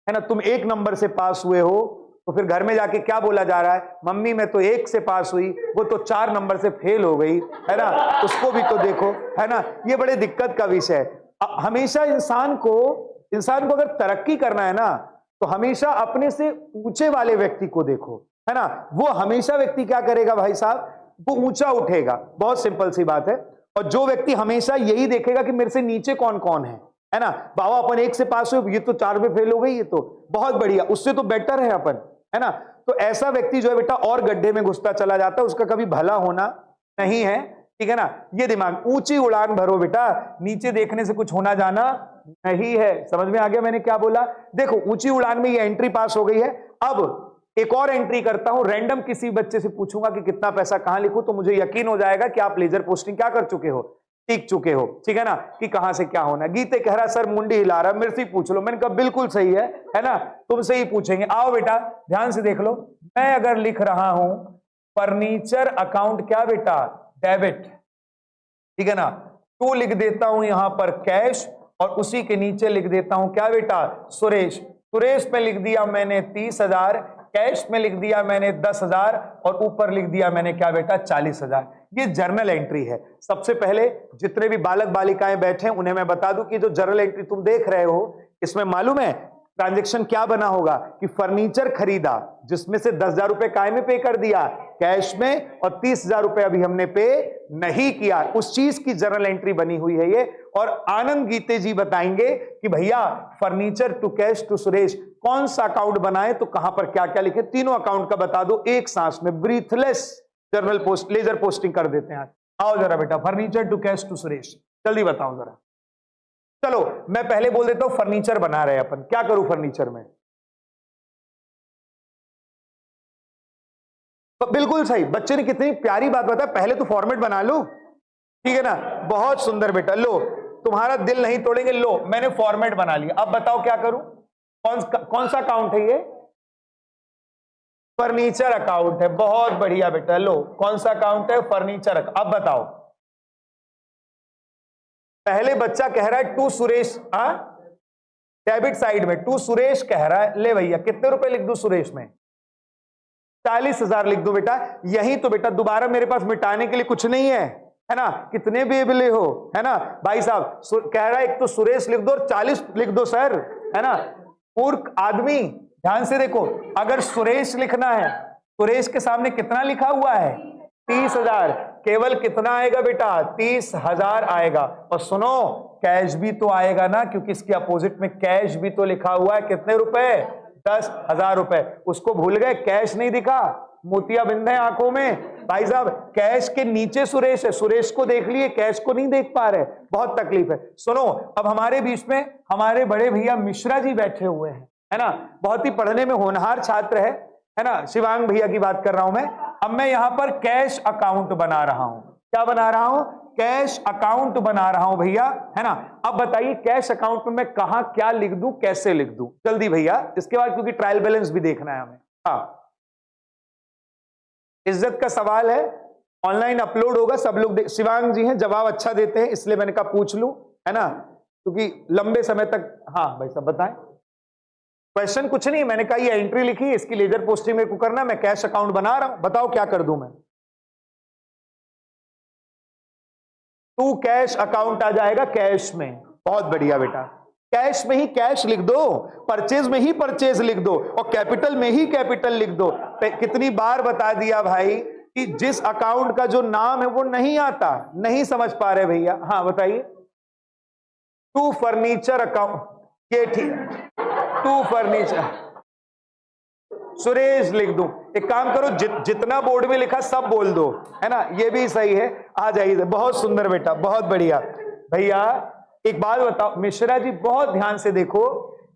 है ना, तुम 1 नंबर से पास हुए हो। तो फिर घर में जाके क्या बोला जा रहा है, मम्मी मैं तो 1 से पास हुई, वो तो 4 नंबर से फेल हो गई, है ना, उसको भी तो देखो, है ना। ये बड़े दिक्कत का विषय है। हमेशा इंसान को अगर तरक्की करना है ना, तो हमेशा अपने से ऊंचे वाले व्यक्ति को देखो, है ना। वो हमेशा व्यक्ति क्या करेगा भाई साहब, वो ऊंचा उठेगा, बहुत सिंपल सी बात है। और जो व्यक्ति हमेशा यही देखेगा कि मेरे से नीचे कौन कौन है ना, बाबा अपन 1 से पास हुए, ये तो 4 में फेल हो गई, ये तो बहुत बढ़िया, उससे तो बेटर है अपन, है ना। तो ऐसा व्यक्ति जो है बेटा और गड्ढे में घुसता चला जाता है, उसका कभी भला होना नहीं है, ठीक है ना। ये दिमाग, ऊंची उड़ान भरो बेटा, नीचे देखने से कुछ होना जाना नहीं है। समझ में आ गया मैंने क्या बोला? देखो ऊंची उड़ान में ये एंट्री पास हो गई है। अब एक और एंट्री करता हूं, रैंडम किसी बच्चे से पूछूंगा कि कितना पैसा कहां लिखूं, तो मुझे यकीन हो जाएगा कि आप लेजर पोस्टिंग क्या कर चुके हो, सीख चुके हो, ठीक है ना, कि कहां से क्या होना। गीते कह रहा सर मुंडी हिला रहा, मेरे से पूछ लो। मैंने कहा बिल्कुल सही है ना, तुमसे ही पूछेंगे। आओ बेटा ध्यान से देख लो, मैं अगर लिख रहा हूं फर्नीचर अकाउंट क्या बेटा, डेबिट, ठीक है ना, तो लिख देता हूं यहां पर कैश, और उसी के नीचे लिख देता हूं क्या बेटा, सुरेश। सुरेश में लिख दिया मैंने 30,000, कैश में लिख दिया मैंने 10,000, और ऊपर लिख दिया मैंने क्या बेटा, 40,000। ये जर्नल एंट्री है। सबसे पहले जितने भी बालक बालिकाएं बैठे हैं उन्हें मैं बता दूं कि जो जर्नल एंट्री तुम देख रहे हो, इसमें मालूम है ट्रांजैक्शन क्या बना होगा कि फर्नीचर खरीदा, जिसमें से 10,000 रुपए काय में पे कर दिया, कैश में, और 30,000 रुपए अभी हमने पे नहीं किया, उस चीज की जर्नल एंट्री बनी हुई है ये। और आनंद गीते जी बताएंगे कि भैया furniture to cash to Suresh कौन सा अकाउंट बनाए, तो कहां पर क्या क्या लिखे, तीनों अकाउंट का बता दो एक सांस में, breathless journal post ledger posting कर देते हैं। आओ जरा बेटा, furniture to cash to Suresh, जल्दी बताओ जरा। चलो मैं पहले बोल देता हूं, फर्नीचर बना रहे हैं अपन, क्या करूं फर्नीचर में? तो बिल्कुल सही, बच्चे ने कितनी प्यारी बात बताया, पहले तो फॉर्मेट बना लो, ठीक है ना, बहुत सुंदर बेटा। लो तुम्हारा दिल नहीं तोड़ेंगे, लो मैंने फॉर्मेट बना लिया। अब बताओ क्या करूं, कौन सा अकाउंट है ये, फर्नीचर अकाउंट है, बहुत बढ़िया बेटा। लो कौन सा अकाउंट है, फर्नीचर। अब बताओ, पहले बच्चा कह रहा है टू सुरेश, डेबिट साइड में टू सुरेश कह रहा है, ले भैया कितने रुपए लिख दूं सुरेश में, 40,000 लिख दो बेटा। यही तो बेटा, दोबारा मेरे पास मिटाने के लिए कुछ नहीं है ना, कितने भी बिले हो, है ना भाई साहब। कह रहा है एक तो सुरेश लिख दो और 40 लिख दो सर, है ना। मूर्ख आदमी, ध्यान से देखो, अगर सुरेश लिखना है, सुरेश के सामने कितना लिखा हुआ है, 30,000, केवल कितना आएगा बेटा, 30,000 आएगा। और सुनो कैश भी तो आएगा ना, क्योंकि इसके अपोजिट में कैश भी तो लिखा हुआ है, कितने रुपए, 10,000 रुपए। उसको भूल गए, कैश नहीं दिखा, मोतिया बिंद है आंखों में भाई साहब। कैश के नीचे सुरेश है, सुरेश को देख लिए, कैश को नहीं देख पा रहे, बहुत तकलीफ है। सुनो, अब हमारे बीच में हमारे बड़े भैया मिश्रा जी बैठे हुए हैं, है ना, बहुत ही पढ़ने में होनहार छात्र है ना, शिवांग भैया की बात कर रहा हूं मैं। अब मैं यहां पर कैश अकाउंट बना रहा हूं, क्या बना रहा हूं, कैश अकाउंट बना रहा हूं भैया, है ना। अब बताइए कैश अकाउंट में मैं कहां क्या लिख दूं, कैसे लिख दूं, जल्दी भैया, इसके बाद क्योंकि ट्रायल बैलेंस भी देखना है हमें। हाँ, इज्जत का सवाल है, ऑनलाइन अपलोड होगा, सब लोग शिवांग जी हैं, जवाब अच्छा देते हैं, इसलिए मैंने कहा पूछ लूं, है ना, क्योंकि लंबे समय तक। हाँ भाई साहब बताएं, क्वेश्चन कुछ नहीं, मैंने कहा ये एंट्री लिखी, इसकी लेजर पोस्टिंग मेरे को करना, मैं कैश अकाउंट बना रहा हूं, बताओ क्या कर दूं मैं। टू कैश अकाउंट आ जाएगा, कैश में, बहुत बढ़िया बेटा, कैश में ही कैश लिख दो, परचेज में ही परचेज लिख दो, और कैपिटल में ही कैपिटल लिख दो। कितनी बार बता दिया भाई कि जिस अकाउंट का जो नाम है वो नहीं आता, नहीं समझ पा रहे भैया। हाँ बताइए, टू फर्नीचर अकाउंट, ये ठीक है, टू फर्नीचर, सुरेश लिख दूं। एक काम करो, जितना बोर्ड में लिखा सब बोल दो, है ना, ये भी सही है। आ जाइए, बहुत सुंदर बेटा, बहुत बढ़िया भैया। एक बात बताओ मिश्रा जी, बहुत ध्यान से देखो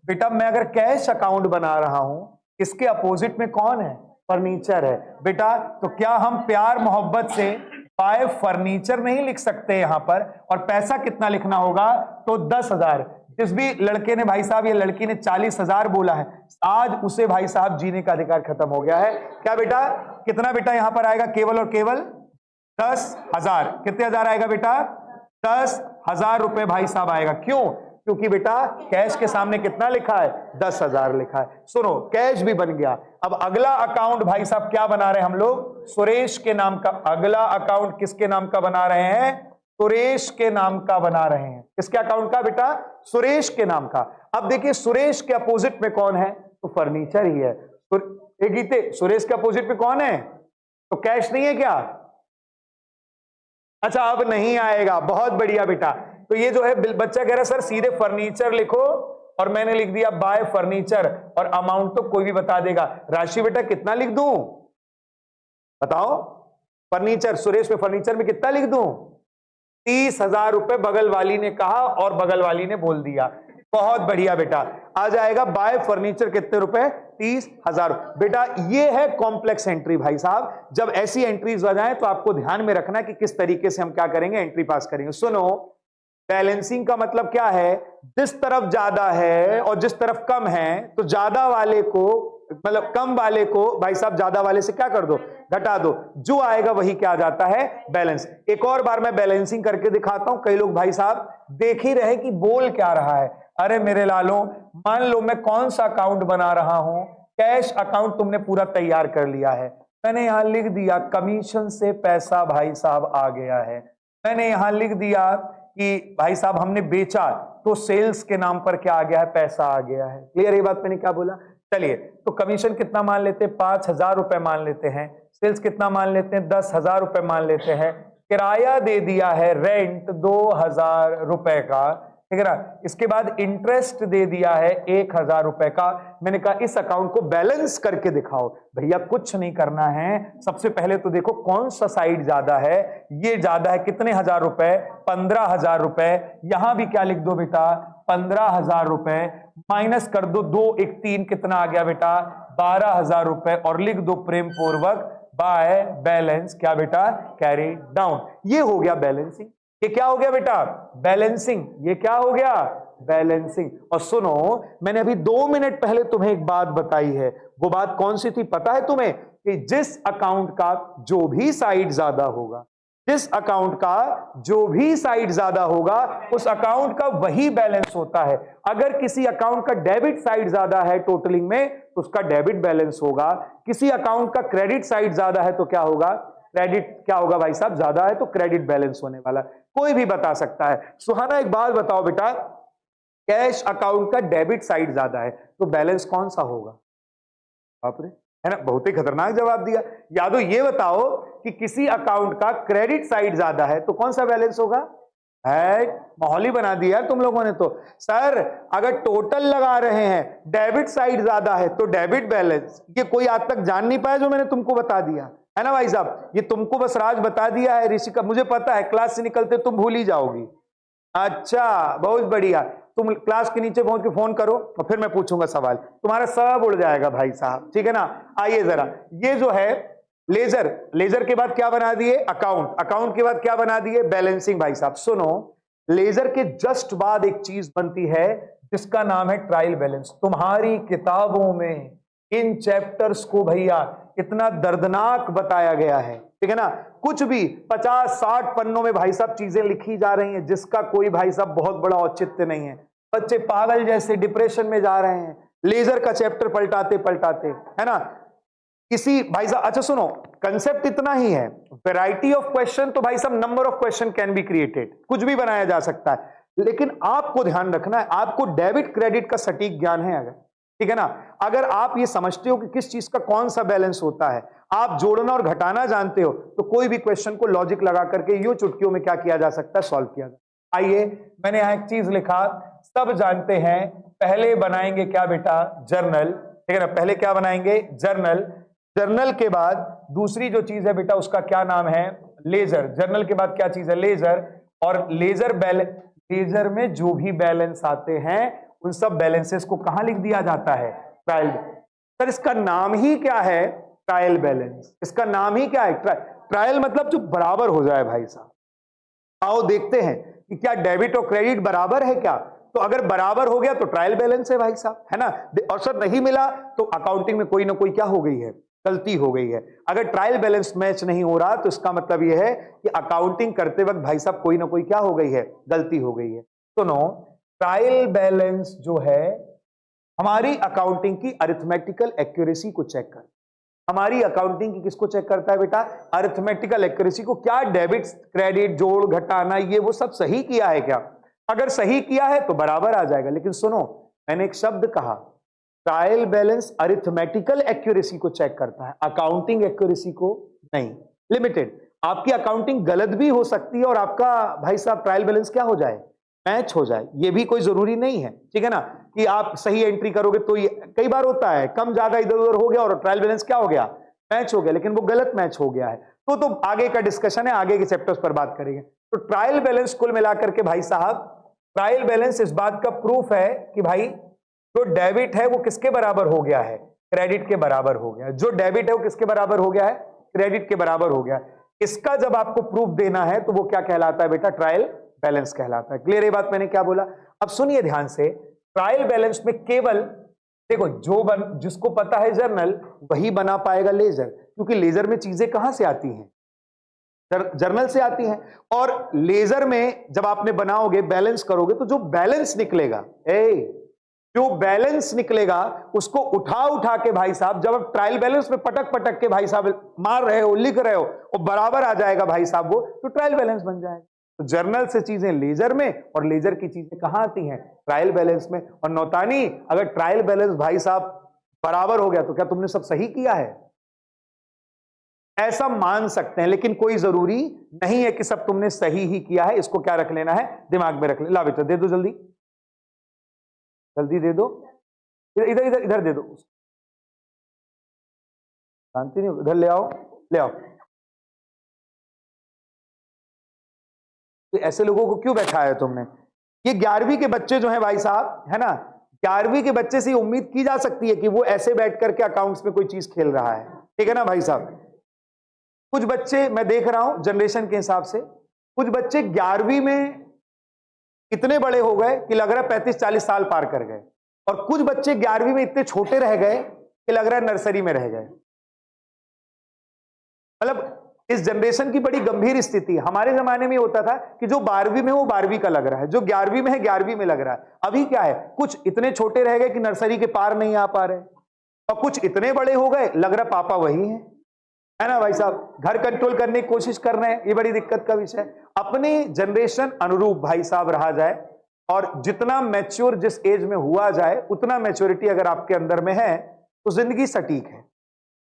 बेटा, मैं अगर कैश अकाउंट बना रहा हूं, इसके अपोजिट में कौन है, फर्नीचर है बेटा। तो क्या हम प्यार मोहब्बत से बाय फर्नीचर नहीं लिख सकते यहां पर, और पैसा कितना लिखना होगा, तो 10,000। जिस भी लड़के ने भाई साहब, ये लड़की ने 40,000 बोला है, आज उसे भाई साहब जीने का अधिकार खत्म हो गया है। क्या बेटा, कितना बेटा यहां पर आएगा, केवल और केवल 10,000। कितने हजार आएगा बेटा, 10,000 रुपए भाई साहब आएगा। क्यों, क्योंकि बेटा कैश के सामने कितना लिखा है, 10,000 लिखा है। सुनो, कैश भी बन गया। अब अगला अकाउंट भाई साहब क्या बना रहे हैं हम लोग, सुरेश के नाम का। अगला अकाउंट किसके नाम का बना रहे हैं, सुरेश के नाम का बना रहे हैं। किसके अकाउंट का बेटा, सुरेश के नाम का। अब देखिए सुरेश के अपोजिट में कौन है, तो फर्नीचर ही है। गीते, सुरेश के अपोजिट में कौन है, तो कैश नहीं है क्या, अच्छा अब नहीं आएगा, बहुत बढ़िया बेटा। तो ये जो है बच्चा कह रहा है सर सीधे फर्नीचर लिखो, और मैंने लिख दिया बाय फर्नीचर, और अमाउंट तो कोई भी बता देगा। राशि बेटा कितना लिख दूं, बताओ, फर्नीचर, सुरेश में फर्नीचर में कितना लिख दूं, 30,000 रुपए बगल वाली ने कहा और बगल वाली ने बोल दिया। बहुत बढ़िया बेटा, आ जाएगा बाय फर्नीचर कितने रुपए? 30,000। बेटा ये है कॉम्प्लेक्स एंट्री भाई साहब। जब ऐसी एंट्रीज आ जाए तो आपको ध्यान में रखना कि किस तरीके से हम क्या करेंगे, एंट्री पास करेंगे। सुनो, बैलेंसिंग का मतलब क्या है? जिस तरफ ज्यादा है और जिस तरफ कम है तो ज्यादा वाले को, मतलब कम वाले को भाई साहब ज्यादा वाले से क्या कर दो, घटा दो, जो आएगा वही क्या आ जाता है, बैलेंस। एक और बार मैं बैलेंसिंग करके दिखाता हूं। कई लोग भाई साहब देख ही रहे कि बोल क्या रहा है। अरे मेरे लालों, मान लो मैं कौन सा अकाउंट बना रहा हूं, कैश अकाउंट तुमने पूरा तैयार कर लिया है। मैंने यहां लिख दिया कमीशन से पैसा भाई साहब आ गया है। मैंने यहां लिख दिया कि भाई साहब हमने बेचा तो सेल्स के नाम पर क्या आ गया है, पैसा आ गया है। क्लियर ये बात मैंने क्या बोला? चलिए, तो कमीशन कितना मान लेते हैं? 5,000 रुपए मान लेते हैं। सेल्स कितना मान लेते हैं? 10,000 रुपए मान लेते हैं। किराया दे दिया है रेंट 2,000 रुपए का, ठीक है ना। इसके बाद इंटरेस्ट दे दिया है 1,000 रुपए का। मैंने कहा इस अकाउंट को बैलेंस करके दिखाओ। भैया कुछ नहीं करना है, सबसे पहले तो देखो कौन सा साइड ज्यादा है। ये ज्यादा है कितने हजार रुपए? 15,000 रुपए। यहां भी क्या लिख दो बेटा? 15,000 रुपए। माइनस कर दो 2 1 3, कितना आ गया बेटा? 12,000 रुपए। और लिख दो प्रेम पूर्वक बाय बैलेंस क्या बेटा? Carry down. ये हो गया बैलेंसिंग। ये क्या हो गया बेटा? बैलेंसिंग। ये क्या हो गया? बैलेंसिंग। और सुनो, मैंने अभी 2 मिनट पहले तुम्हें एक बात बताई है। वो बात कौन सी थी पता है तुम्हें? कि जिस अकाउंट का जो भी साइड ज्यादा होगा, जिस अकाउंट का जो भी साइड ज्यादा होगा, उस अकाउंट का वही बैलेंस होता है। अगर किसी अकाउंट का डेबिट साइड ज्यादा है टोटलिंग में, तो उसका डेबिट बैलेंस होगा। किसी अकाउंट का क्रेडिट साइड ज्यादा है तो क्या होगा? क्रेडिट क्या होगा भाई साहब? ज्यादा है तो क्रेडिट बैलेंस होने वाला। कोई भी बता सकता है। सुहाना एक बात बताओ बेटा, कैश अकाउंट का डेबिट साइड ज्यादा है तो बैलेंस कौन सा होगा? बाप रे, है ना, बहुत ही खतरनाक जवाब दिया। यादव ये बताओ कि किसी अकाउंट का क्रेडिट साइड ज्यादा है तो कौन सा बैलेंस होगा? है, माहौल ही बना दिया तुम लोगों ने तो। सर अगर टोटल लगा रहे हैं, डेबिट साइड ज्यादा है तो डेबिट बैलेंस। ये कोई आज तक जान नहीं पाया जो मैंने तुमको बता दिया है ना भाई साहब। ये तुमको बस राज बता दिया है ऋषिका, मुझे पता है क्लास से निकलते तुम भूल ही जाओगी। अच्छा बहुत बढ़िया, तुम क्लास के नीचे पहुंच के फोन करो और फिर मैं पूछूंगा सवाल, तुम्हारा सब उड़ जाएगा भाई साहब, ठीक है ना। आइए जरा, ये जो है लेजर, लेजर के बाद क्या बना दिए? अकाउंट, अकाउंट के बाद क्या बना दिए? बैलेंसिंग। भाई साहब सुनो, लेजर के जस्ट बाद एक चीज बनती है जिसका नाम है ट्रायल बैलेंस। तुम्हारी किताबों में इन चैप्टर्स को भैया इतना दर्दनाक बताया गया है, ठीक है ना। कुछ भी 50-60 पन्नों में भाई साहब चीजें लिखी जा रही हैं जिसका कोई भाई साहब बहुत बड़ा औचित्य नहीं है। बच्चे पागल जैसे डिप्रेशन में जा रहे हैं लेजर का चैप्टर पलटाते पलटाते, है ना। किसी भाई साहब, अच्छा सुनो, कंसेप्ट इतना ही है, वैरायटी ऑफ क्वेश्चन तो भाई साहब number of question can be created, कुछ भी बनाया जा सकता है, लेकिन आपको ध्यान रखना है, आपको डेबिट क्रेडिट का सटीक ज्ञान है अगर, ठीक है ना। अगर आप ये समझते हो कि किस चीज का कौन सा बैलेंस होता है, आप जोड़ना और घटाना जानते हो, तो कोई भी क्वेश्चन को लॉजिक लगा करके यूं चुटकियों में क्या किया जा सकता है, सॉल्व किया जा। आइए, मैंने यहां एक चीज लिखा, सब जानते हैं, पहले बनाएंगे क्या बेटा? जर्नल, ठीक है ना। पहले क्या बनाएंगे? जर्नल। जर्नल के बाद दूसरी जो चीज है बेटा उसका क्या नाम है? लेजर। जर्नल के बाद क्या चीज है? लेजर। और लेजर लेजर में जो भी बैलेंस आते हैं उन सब बैलेंसेस को कहां लिख दिया जाता है? ट्रायल। सर इसका नाम ही क्या है? Trial balance. इसका नाम ही क्या है? ट्रायल मतलब जो बराबर हो जाए भाई साहब। आओ देखते हैं कि क्या डेबिट और क्रेडिट बराबर है क्या। तो अगर बराबर हो गया तो ट्रायल बैलेंस है भाई साहब, है ना। और सर नहीं मिला तो अकाउंटिंग में कोई ना कोई क्या हो गई है? गलती हो गई है। अगर ट्रायल बैलेंस मैच नहीं हो रहा तो इसका मतलब यह है कि अकाउंटिंग करते वक्त भाई साहब कोई ना कोई क्या हो गई है? गलती हो गई है। सुनो, ट्रायल बैलेंस जो है हमारी अकाउंटिंग की अरिथमेटिकल एक्यूरेसी को चेक कर, हमारी अकाउंटिंग की किसको चेक करता है बेटा? अरिथमेटिकल एक्यूरेसी को। क्या डेबिट क्रेडिट जोड़ घटाना ये वो सब सही किया है क्या? अगर सही किया है तो बराबर आ जाएगा। लेकिन सुनो, मैंने एक शब्द कहा, ट्रायल बैलेंस अरिथमेटिकल एक्यूरेसी को चेक करता है, अकाउंटिंग एक्यूरेसी को नहीं। लिमिटेड। आपकी अकाउंटिंग गलत भी हो सकती है और आपका भाई साहब ट्रायल बैलेंस क्या हो जाए? मैच हो जाए, ये भी कोई जरूरी नहीं है, ठीक है ना, कि आप सही एंट्री करोगे तो ये कई बार होता है कम ज्यादा इधर उधर हो गया और ट्रायल बैलेंस क्या हो गया? मैच हो गया, लेकिन वो गलत मैच हो गया है। तो आगे का डिस्कशन है, आगे के चैप्टर्स पर बात करेंगे। तो ट्रायल बैलेंस कुल मिलाकर के भाई साहब, ट्रायल बैलेंस इस बात का प्रूफ है कि भाई जो डेबिट है वो किसके बराबर हो गया है, क्रेडिट के बराबर हो गया। जो डेबिट है वो किसके बराबर हो गया है, क्रेडिट के बराबर हो गया। इसका जब आपको प्रूफ देना है तो वो क्या कहलाता है बेटा, ट्रायल बैलेंस कहलाता है। क्लियर ये बात मैंने क्या बोला? अब सुनिए ध्यान से, ट्रायल बैलेंस में केवल देखो जिसको पता है जर्नल वही बना पाएगा लेजर, क्योंकि लेजर में चीजें कहां से आती हैं, जर्नल से आती हैं। और लेजर में जब आपने बनाओगे, बैलेंस करोगे, तो जो बैलेंस निकलेगा, जो बैलेंस निकलेगा उसको उठा उठा के भाई साहब, जब आप ट्रायल बैलेंस में पटक पटक के भाई साहब मार रहे हो, लिख रहे हो, और बराबर आ जाएगा भाई साहब वो, तो ट्रायल बैलेंस बन जाएगा। तो जर्नल से चीजें लेजर में और लेजर की चीजें कहां आती हैं, ट्रायल बैलेंस में। और नौतानी, अगर ट्रायल बैलेंस भाई साहब बराबर हो गया तो क्या तुमने सब सही किया है? ऐसा मान सकते हैं, लेकिन कोई जरूरी नहीं है कि सब तुमने सही ही किया है। इसको क्या रख लेना है, दिमाग में रख ले। ला बेटा दे दो, जल्दी जल्दी दे दो, इधर इधर इधर दे दो, शांति नहीं, इधर ले आओ, ले आओ। तो ऐसे लोगों को क्यों बैठाया तुमने? ये 11वीं के बच्चे जो हैं भाई साहब, है ना, 11वीं के बच्चे से उम्मीद की जा सकती है कि वो ऐसे बैठ करके अकाउंट्स में कोई चीज खेल रहा है, ठीक है ना भाई साहब। कुछ बच्चे मैं देख रहा हूं जनरेशन के हिसाब से, कुछ बच्चे 11वीं में इतने बड़े हो गए कि लग रहा है 35-40 साल पार कर गए, और कुछ बच्चे 11वीं में इतने छोटे रह गए कि लग रहा है नर्सरी में रह गए। मतलब इस जनरेशन की बड़ी गंभीर स्थिति। हमारे जमाने में होता था कि जो 12वीं में वो 12वीं का लग रहा है, जो 11वीं में है 11वीं में लग रहा है। अभी क्या है, कुछ इतने छोटे रह गए कि नर्सरी के पार नहीं आ पा रहे, और कुछ इतने बड़े हो गए लग रहा पापा वही है ना भाई साहब। घर कंट्रोल करने की कोशिश कर रहे हैं, ये बड़ी दिक्कत का विषय। अपनी जनरेशन अनुरूप भाई साहब रहा जाए, और जितना मैच्योर जिस एज में हुआ जाए उतना मैच्योरिटी अगर आपके अंदर में है तो जिंदगी सटीक है।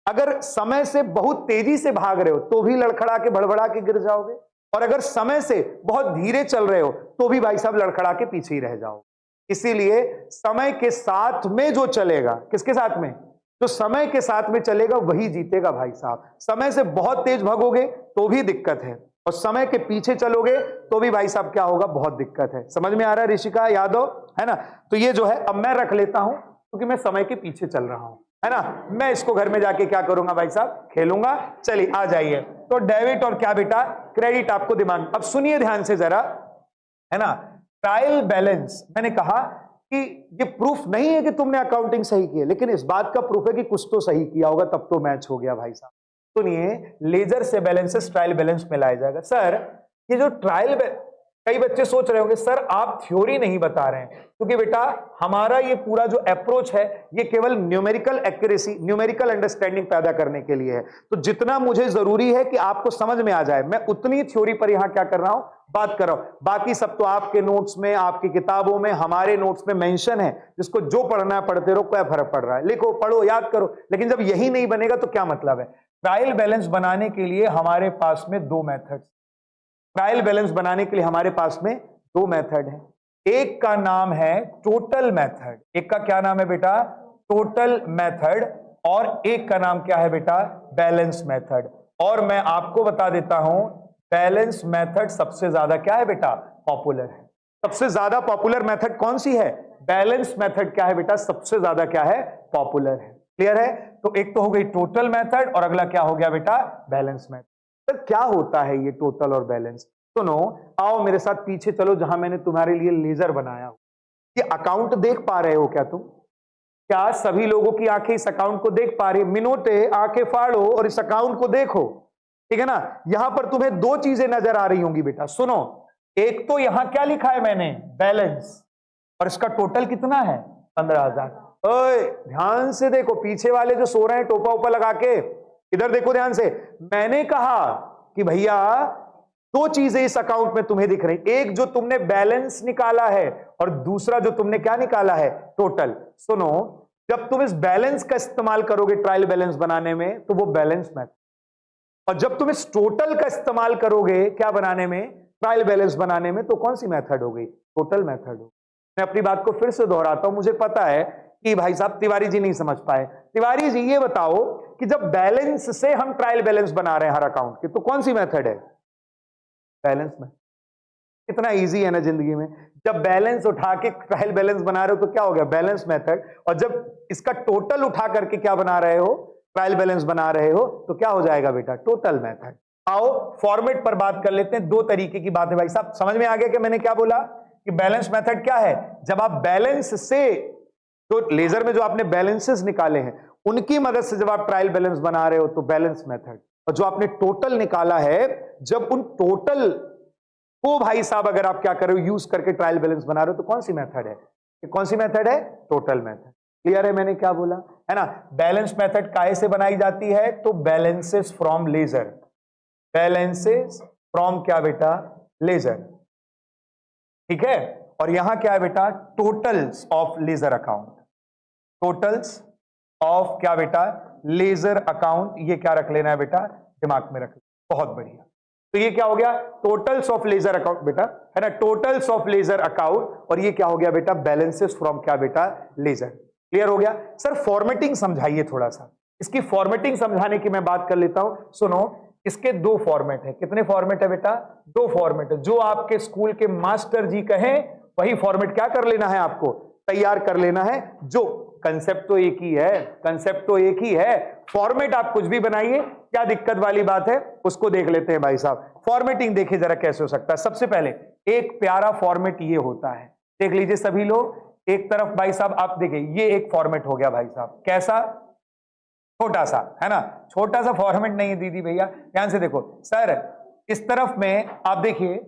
अगर समय से बहुत तेजी से भाग रहे हो तो भी लड़खड़ा के भड़बड़ा के गिर जाओगे, और अगर समय से बहुत धीरे चल रहे हो तो भी भाई साहब लड़खड़ा के पीछे ही रह जाओगे। इसीलिए समय के साथ में जो चलेगा, किसके साथ में, जो समय के साथ में चलेगा वही जीतेगा भाई साहब। समय से बहुत तेज भागोगे तो भी दिक्कत है, और समय के पीछे चलोगे तो भी भाई साहब क्या होगा, बहुत दिक्कत है। समझ में आ रहा है ऋषिका यादव, है ना। तो ये जो है अब मैं रख लेता हूं, क्योंकि मैं समय के पीछे चल रहा हूं, है ना। मैं इसको घर में जाके क्या करूंगा भाई साहब, खेलूंगा। चलिए आ जाइए। तो डेबिट और क्या बेटा, क्रेडिट आपको दिमाग। अब सुनिए ध्यान से जरा, है ना। ट्रायल बैलेंस मैंने कहा कि ये प्रूफ नहीं है कि तुमने अकाउंटिंग सही की है, लेकिन इस बात का प्रूफ है कि कुछ तो सही किया होगा, तब तो मैच हो गया भाई साहब। सुनिए, लेजर से बैलेंसेस ट्रायल बैलेंस में लाया जाएगा। सर ये जो ट्रायल, कई बच्चे सोच रहे होंगे सर आप थ्योरी नहीं बता रहे हैं, क्योंकि बेटा हमारा ये पूरा जो अप्रोच है ये केवल न्यूमेरिकल एक्यूरेसी, न्यूमेरिकल अंडरस्टैंडिंग पैदा करने के लिए है। तो जितना मुझे जरूरी है कि आपको समझ में आ जाए, मैं उतनी थ्योरी पर यहां क्या कर रहा हूं, बात कर रहा हूं। बाकी सब तो आपके नोट्स में, आपकी किताबों में, हमारे नोट्स में मेंशन है, जिसको जो पढ़ना है पढ़ते रहो, क्या फर्क पड़ रहा है, लिखो पढ़ो याद करो। लेकिन जब यही नहीं बनेगा तो क्या मतलब है। ट्रायल बैलेंस बनाने के लिए हमारे पास में दो मेथड, ट्रायल बैलेंस बनाने के लिए हमारे पास में दो मेथड है। एक का नाम है टोटल मेथड, एक का क्या नाम है बेटा, टोटल मेथड, और एक का नाम क्या है बेटा, बैलेंस मेथड। और मैं आपको बता देता हूं, बैलेंस मेथड सबसे ज्यादा क्या है बेटा, पॉपुलर है। सबसे ज्यादा पॉपुलर मेथड कौन सी है, बैलेंस मेथड क्या है बेटा, सबसे ज्यादा क्या है, पॉपुलर है। क्लियर है। तो एक तो हो गई टोटल मेथड, और अगला क्या हो गया बेटा, बैलेंस मेथड। तो क्या होता है ये टोटल और बैलेंस, सुनो, आओ मेरे साथ पीछे चलो, जहां मैंने तुम्हारे लिए लेजर बनाया। ये अकाउंट देख पा रहे हो क्या तुम, क्या सभी लोगों की आंखें इस अकाउंट को देख पा रही, मिनोटे आंखें फाड़ो और इस अकाउंट को देखो, ठीक है ना। यहां पर तुम्हें दो चीजें नजर आ रही होंगी बेटा, सुनो। एक तो यहां क्या लिखा है मैंने, बैलेंस, और इसका टोटल कितना है, 15,000। ध्यान से देखो, पीछे वाले जो सो रहे हैं टोपा ऊपर लगा के, इधर देखो ध्यान से। मैंने कहा कि भैया दो चीजें इस अकाउंट में तुम्हें दिख रही, एक जो तुमने बैलेंस निकाला है और दूसरा जो तुमने क्या निकाला है, टोटल। सुनो, जब तुम इस बैलेंस का इस्तेमाल करोगे ट्रायल बैलेंस बनाने में तो वो बैलेंस मेथड, और जब तुम इस टोटल का इस्तेमाल करोगे क्या बनाने में, ट्रायल बैलेंस बनाने में, तो कौन सी मेथड हो गई, टोटल मेथड हो। मैं अपनी बात को फिर से दोहराता हूं, मुझे पता है कि भाई साहब तिवारी जी नहीं समझ पाए। तिवारी जी ये बताओ कि कि जब बैलेंस से हम ट्रायल बैलेंस बना रहे हैं हर अकाउंट की, तो कौन सी मेथड है? बैलेंस में। कितना इजी है ना जिंदगी में। जब बैलेंस उठा के ट्रायल बैलेंस बना रहे हो तो क्या हो गया? Balance method. और जब इसका टोटल उठा करके क्या बना रहे हो? ट्रायल बैलेंस बना रहे हो, तो क्या हो जाएगा बेटा? Total method. आओ फॉर्मेट पर बात कर लेते हैं। दो तरीके की बात है भाई साहब, समझ में आ गया कि मैंने क्या बोला कि बैलेंस मेथड क्या है? जब आप बैलेंस से, तो लेजर में जो आपने बैलेंसेस निकाले हैं उनकी मदद से जब आप ट्रायल बैलेंस बना रहे हो तो बैलेंस मेथड। और जो आपने टोटल निकाला है, जब उन टोटल को भाई साहब अगर आप क्या कर रहे हो, यूज करके ट्रायल बैलेंस बना रहे हो, तो कौन सी मेथड है? कौन सी मेथड है? Total method. क्लियर है मैंने क्या बोला है ना? बैलेंस मेथड काहे से बनाई जाती है? तो balances from ledger. Balances from क्या बेटा? लेजर। ठीक है। और यहां क्या है बेटा? Totals of ledger account. Totals of क्या बेटा? Ledger account. ये क्या रख लेना है बेटा? दिमाग में रख लेना। बहुत बढ़िया। तो ये क्या हो गया? टोटल्स ऑफ लेजर अकाउंट बेटा, है ना? Totals of ledger account. और ये क्या हो गया बेटा? बैलेंसेस फ्रॉम क्या बेटा? लेजर। क्लियर हो गया? सर फॉर्मेटिंग समझाइए थोड़ा सा। इसकी फॉर्मेटिंग समझाने की मैं बात कर लेता हूं। सुनो, इसके दो फॉर्मेट है। कितने फॉर्मेट है बेटा? दो फॉर्मेट है। जो आपके स्कूल के मास्टर जी कहें वही फॉर्मेट क्या कर लेना है आपको? तैयार कर लेना है। जो कंसेप्ट तो एक ही है, कंसेप्ट तो एक ही है। फॉर्मेट आप कुछ भी बनाइए, क्या दिक्कत वाली बात है? उसको देख लेते हैं भाई साहब। फॉर्मेटिंग देखिए जरा कैसे हो सकता है। सबसे पहले एक प्यारा फॉर्मेट ये होता है, देख लीजिए सभी लोग। एक तरफ भाई साहब आप देखिए, ये एक फॉर्मेट हो गया भाई साहब। कैसा? छोटा सा, है ना? छोटा सा फॉर्मेट नहीं है दीदी भैया, ध्यान से देखो सर। इस तरफ में आप देखिए,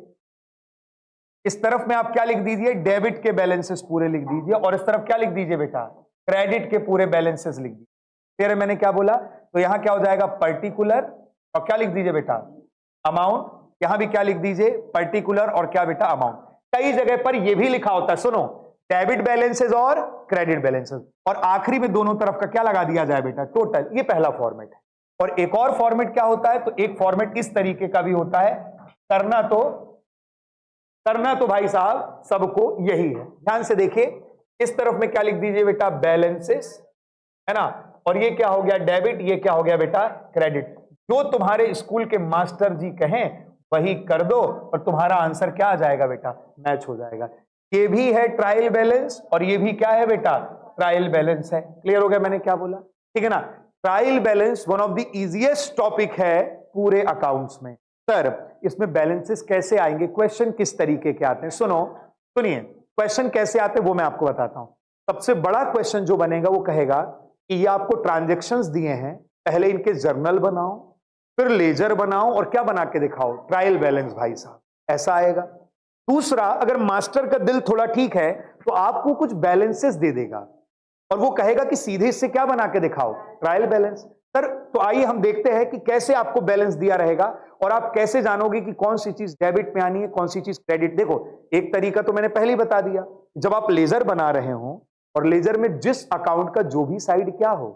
इस तरफ में आप क्या लिख दीजिए? डेबिट के बैलेंसेस पूरे लिख दीजिए। और इस तरफ क्या लिख दीजिए बेटा? क्रेडिट के पूरे बैलेंसेस लिख दीजिए। फिर मैंने क्या बोला? तो यहां क्या हो जाएगा? पर्टिकुलर। और क्या लिख दीजिए बेटा? अमाउंट। यहां भी क्या लिख दीजिए? पर्टिकुलर और क्या बेटा? अमाउंट। कई जगह पर यह भी लिखा होता है, सुनो, डेबिट बैलेंसेस और क्रेडिट बैलेंसेस। और आखिरी में दोनों तरफ का क्या लगा दिया जाए बेटा? टोटल। ये पहला फॉर्मेट है। और एक और फॉर्मेट क्या होता है? तो एक फॉर्मेट इस तरीके का भी होता है। करना तो भाई साहब सबको यही है। ध्यान से देखिए, इस तरफ में क्या लिख दीजिए बेटा? बैलेंसेस, है ना? और ये क्या हो गया? डेबिट। ये क्या हो गया बेटा? क्रेडिट। जो तुम्हारे स्कूल के मास्टर जी कहें वही कर दो और तुम्हारा आंसर क्या आ जाएगा बेटा? मैच हो जाएगा। ये भी है ट्रायल बैलेंस और ये भी क्या है बेटा? ट्रायल बैलेंस है। क्लियर हो गया मैंने क्या बोला? ठीक है ना? Trial balance one of the easiest topic है पूरे अकाउंट्स में। सर इसमें बैलेंसेस कैसे आएंगे? क्वेश्चन किस तरीके के आते हैं? सुनिए, क्वेश्चन कैसे आते हैं वो मैं आपको बताता हूं। सबसे बड़ा क्वेश्चन जो बनेगा वो कहेगा कि ये आपको ट्रांजैक्शंस दिए हैं, पहले इनके जर्नल बनाओ, फिर लेजर बनाओ और क्या बना के दिखाओ? ट्रायल बैलेंस भाई साहब। ऐसा आएगा। दूसरा, अगर मास्टर का दिल थोड़ा ठीक है तो आपको कुछ बैलेंसेस दे देगा और वो कहेगा कि सीधे इससे क्या बना के दिखाओ? Trial balance. सर तो आइए हम देखते हैं कि कैसे आपको बैलेंस दिया रहेगा और आप कैसे जानोगे कि कौन सी चीज डेबिट में आनी है, कौन सी चीज क्रेडिट। देखो, एक तरीका तो मैंने पहले ही बता दिया। जब आप लेजर बना रहे हो और लेजर में जिस अकाउंट का जो भी साइड क्या हो,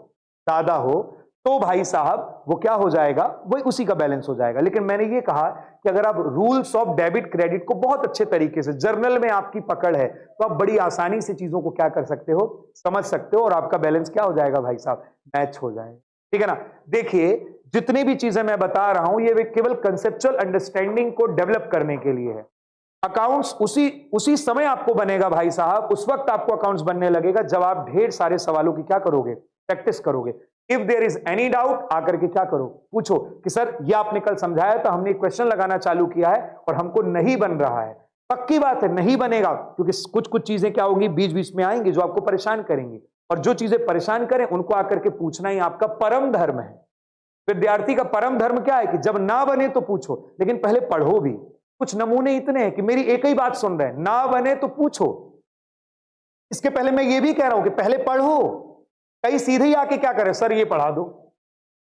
ज्यादा हो, तो भाई साहब वो क्या हो जाएगा? वही उसी का बैलेंस हो जाएगा। लेकिन मैंने ये कहा कि अगर आप रूल्स ऑफ डेबिट क्रेडिट को बहुत अच्छे तरीके से, जर्नल में आपकी पकड़ है, तो आप बड़ी आसानी से चीजों को क्या कर सकते हो? समझ सकते हो और आपका बैलेंस क्या हो जाएगा भाई साहब? मैच हो जाएगा। ठीक है ना? देखिए, जितनी भी चीजें मैं बता रहा हूं ये केवल कंसेप्चुअल अंडरस्टैंडिंग को डेवलप करने के लिए है। अकाउंट्स उसी समय आपको बनेगा भाई साहब, उस वक्त आपको अकाउंट्स बनने लगेगा जब आप ढेर सारे सवालों की क्या करोगे? प्रैक्टिस करोगे। If there is any doubt, आकर के क्या करो? पूछो कि सर ये आपने कल समझाया था, हमने क्वेश्चन लगाना चालू किया है और हमको नहीं बन रहा है। पक्की बात है नहीं बनेगा, क्योंकि कुछ चीजें क्या होंगी बीच बीच में आएंगी जो आपको परेशान करेंगी, और जो चीजें परेशान करें उनको आकर के पूछना ही आपका परम धर्म है। विद्यार्थी का परम धर्म क्या है कि जब ना बने तो पूछो, लेकिन पहले पढ़ो भी। कुछ नमूने इतने हैं कि मेरी एक ही बात सुन रहे हैं, ना बने तो पूछो। इसके पहले मैं ये भी कह रहा हूं कि पहले पढ़ो। कई सीधे ही आके क्या करें? सर ये पढ़ा दो।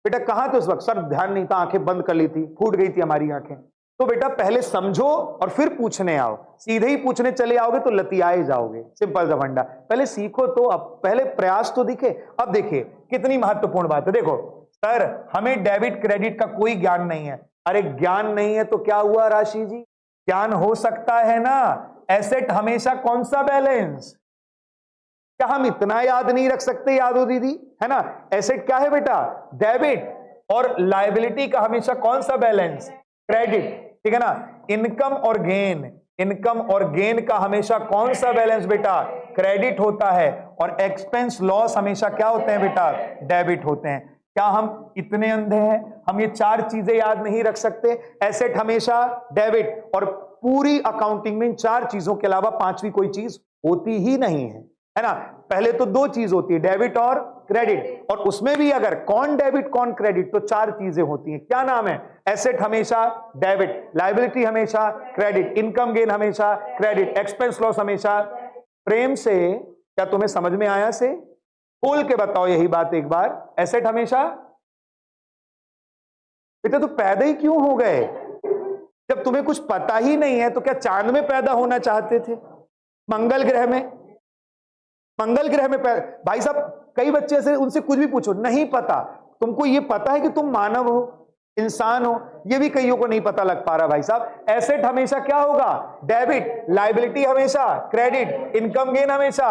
बेटा कहां थे उस वक्त? सर ध्यान नहीं था, आंखें बंद कर ली थी, फूट गई थी हमारी आंखें। तो बेटा पहले समझो और फिर पूछने आओ। सीधे ही पूछने चले आओगे तो लतियाए जाओगे। सिंपल सा फंडा। पहले सीखो तो, अब पहले प्रयास तो दिखे। अब देखिए कितनी महत्वपूर्ण बात है। देखो सर हमें डेबिट क्रेडिट का कोई ज्ञान नहीं है। अरे ज्ञान नहीं है तो क्या हुआ राशि जी? ज्ञान हो सकता है ना। एसेट हमेशा कौन सा बैलेंस? क्या हम इतना याद नहीं रख सकते? याद हो दीदी, है ना? एसेट क्या है बेटा? डेबिट। और लायबिलिटी का हमेशा कौन सा बैलेंस? क्रेडिट, ठीक है ना? इनकम और गेन, इनकम और गेन का हमेशा कौन सा बैलेंस बेटा? क्रेडिट होता है। और एक्सपेंस लॉस हमेशा क्या होते हैं बेटा? डेबिट होते हैं। क्या हम इतने अंधे हैं? हम ये चार चीजें याद नहीं रख सकते? एसेट हमेशा डेबिट, और पूरी अकाउंटिंग में इन चार चीजों के अलावा पांचवी कोई चीज होती ही नहीं है ना? पहले तो दो चीज होती है, डेबिट और क्रेडिट, और उसमें भी अगर कौन डेबिट कौन क्रेडिट, तो चार चीजें होती हैं। क्या नाम है? एसेट हमेशा डेबिट, लायबिलिटी हमेशा क्रेडिट, इनकम गेन हमेशा क्रेडिट, एक्सपेंस लॉस हमेशा। प्रेम से, क्या तुम्हें समझ में आया? से खोल के बताओ यही बात एक बार। एसेट हमेशा, बेटा तो पैदा ही क्यों हो गए? जब तुम्हें कुछ पता ही नहीं है तो क्या चांद में पैदा होना चाहते थे? मंगल ग्रह में, मंगल ग्रह में भाई साहब कई बच्चे ऐसे, उनसे कुछ भी पूछो नहीं पता। तुमको ये पता है कि तुम मानव हो, इंसान हो? ये भी कईयों को नहीं पता लग पा रहा भाई साहब। एसेट हमेशा क्या होगा? डेबिट, लायबिलिटी हमेशा क्रेडिट, इनकम गेन हमेशा,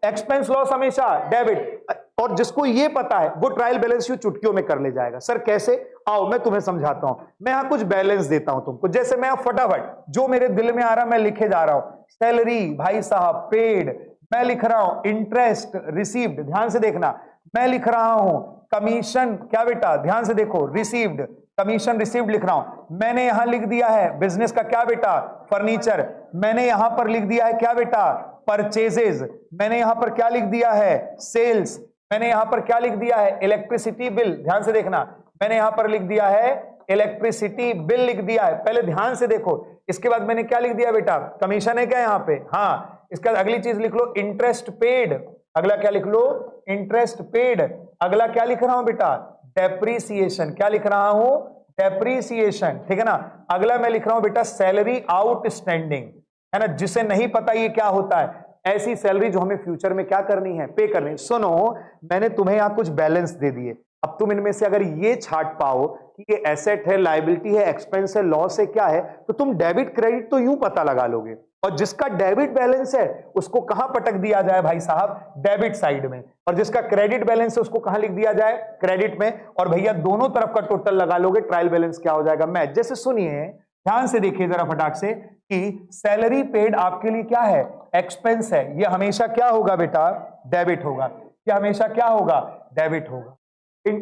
एक्सपेंस लॉस हमेशा डेबिट। और जिसको ये पता है वो ट्रायल बैलेंस शीट चुटकियों में कर ले जाएगा। सर कैसे? आओ मैं तुम्हें समझाता हूं। मैं यहां कुछ बैलेंस देता हूं तुमको, जैसे मैं फटाफट जो मेरे दिल में आ रहा मैं लिखे जा रहा हूं। सैलरी भाई साहब पेड, मैं लिख रहा हूं इंटरेस्ट रिसीव्ड, ध्यान से देखना। मैं लिख रहा हूं कमीशन, क्या बेटा? ध्यान से देखो, रिसीव्ड, कमीशन रिसीव्ड लिख रहा हूं। मैंने यहां लिख दिया है बिजनेस का, क्या बेटा? फर्नीचर। मैंने यहां पर लिख दिया है क्या बेटा? परचेजेज। मैंने यहां पर क्या लिख दिया है? सेल्स। मैंने यहां पर क्या लिख दिया है? इलेक्ट्रिसिटी बिल, ध्यान से देखना। मैंने यहां पर लिख दिया है इलेक्ट्रिसिटी बिल लिख दिया है, पहले ध्यान से देखो। इसके बाद मैंने क्या लिख दिया बेटा? कमीशन है क्या यहां पे? हाँ। इसके बाद अगली चीज लिख लो इंटरेस्ट पेड। अगला क्या लिख लो? Interest paid. अगला क्या लिख रहा हूं बेटा? डेप्रीसिएशन। क्या लिख रहा हूं? डेप्रीसिएशन, ठीक है ना? अगला मैं लिख रहा हूं बेटा सैलरी आउटस्टैंडिंग, है ना? जिसे नहीं पता ये क्या होता है, ऐसी सैलरी जो हमें फ्यूचर में क्या करनी है? पे करनी है। सुनो, मैंने तुम्हें यहां कुछ बैलेंस दे दिए। अब तुम इनमें से अगर ये छाट पाओ कि ये एसेट है, लायबिलिटी है, एक्सपेंस है, लॉस है, क्या है, तो तुम डेबिट क्रेडिट तो यूं पता लगा लोगे। और जिसका डेबिट बैलेंस है उसको कहां पटक दिया जाए भाई साहब? डेबिट साइड में। और जिसका क्रेडिट बैलेंस है उसको कहां लिख दिया जाए? क्रेडिट में। और भैया दोनों तरफ का टोटल लगा लोगे, ट्रायल बैलेंस क्या हो जाएगा? मैच। जैसे सुनिए, ध्यान से देखिए जरा फटाक से, कि सैलरी पेड आपके लिए क्या है? एक्सपेंस है। ये हमेशा क्या होगा बेटा? डेबिट होगा। ये हमेशा क्या होगा? डेबिट होगा।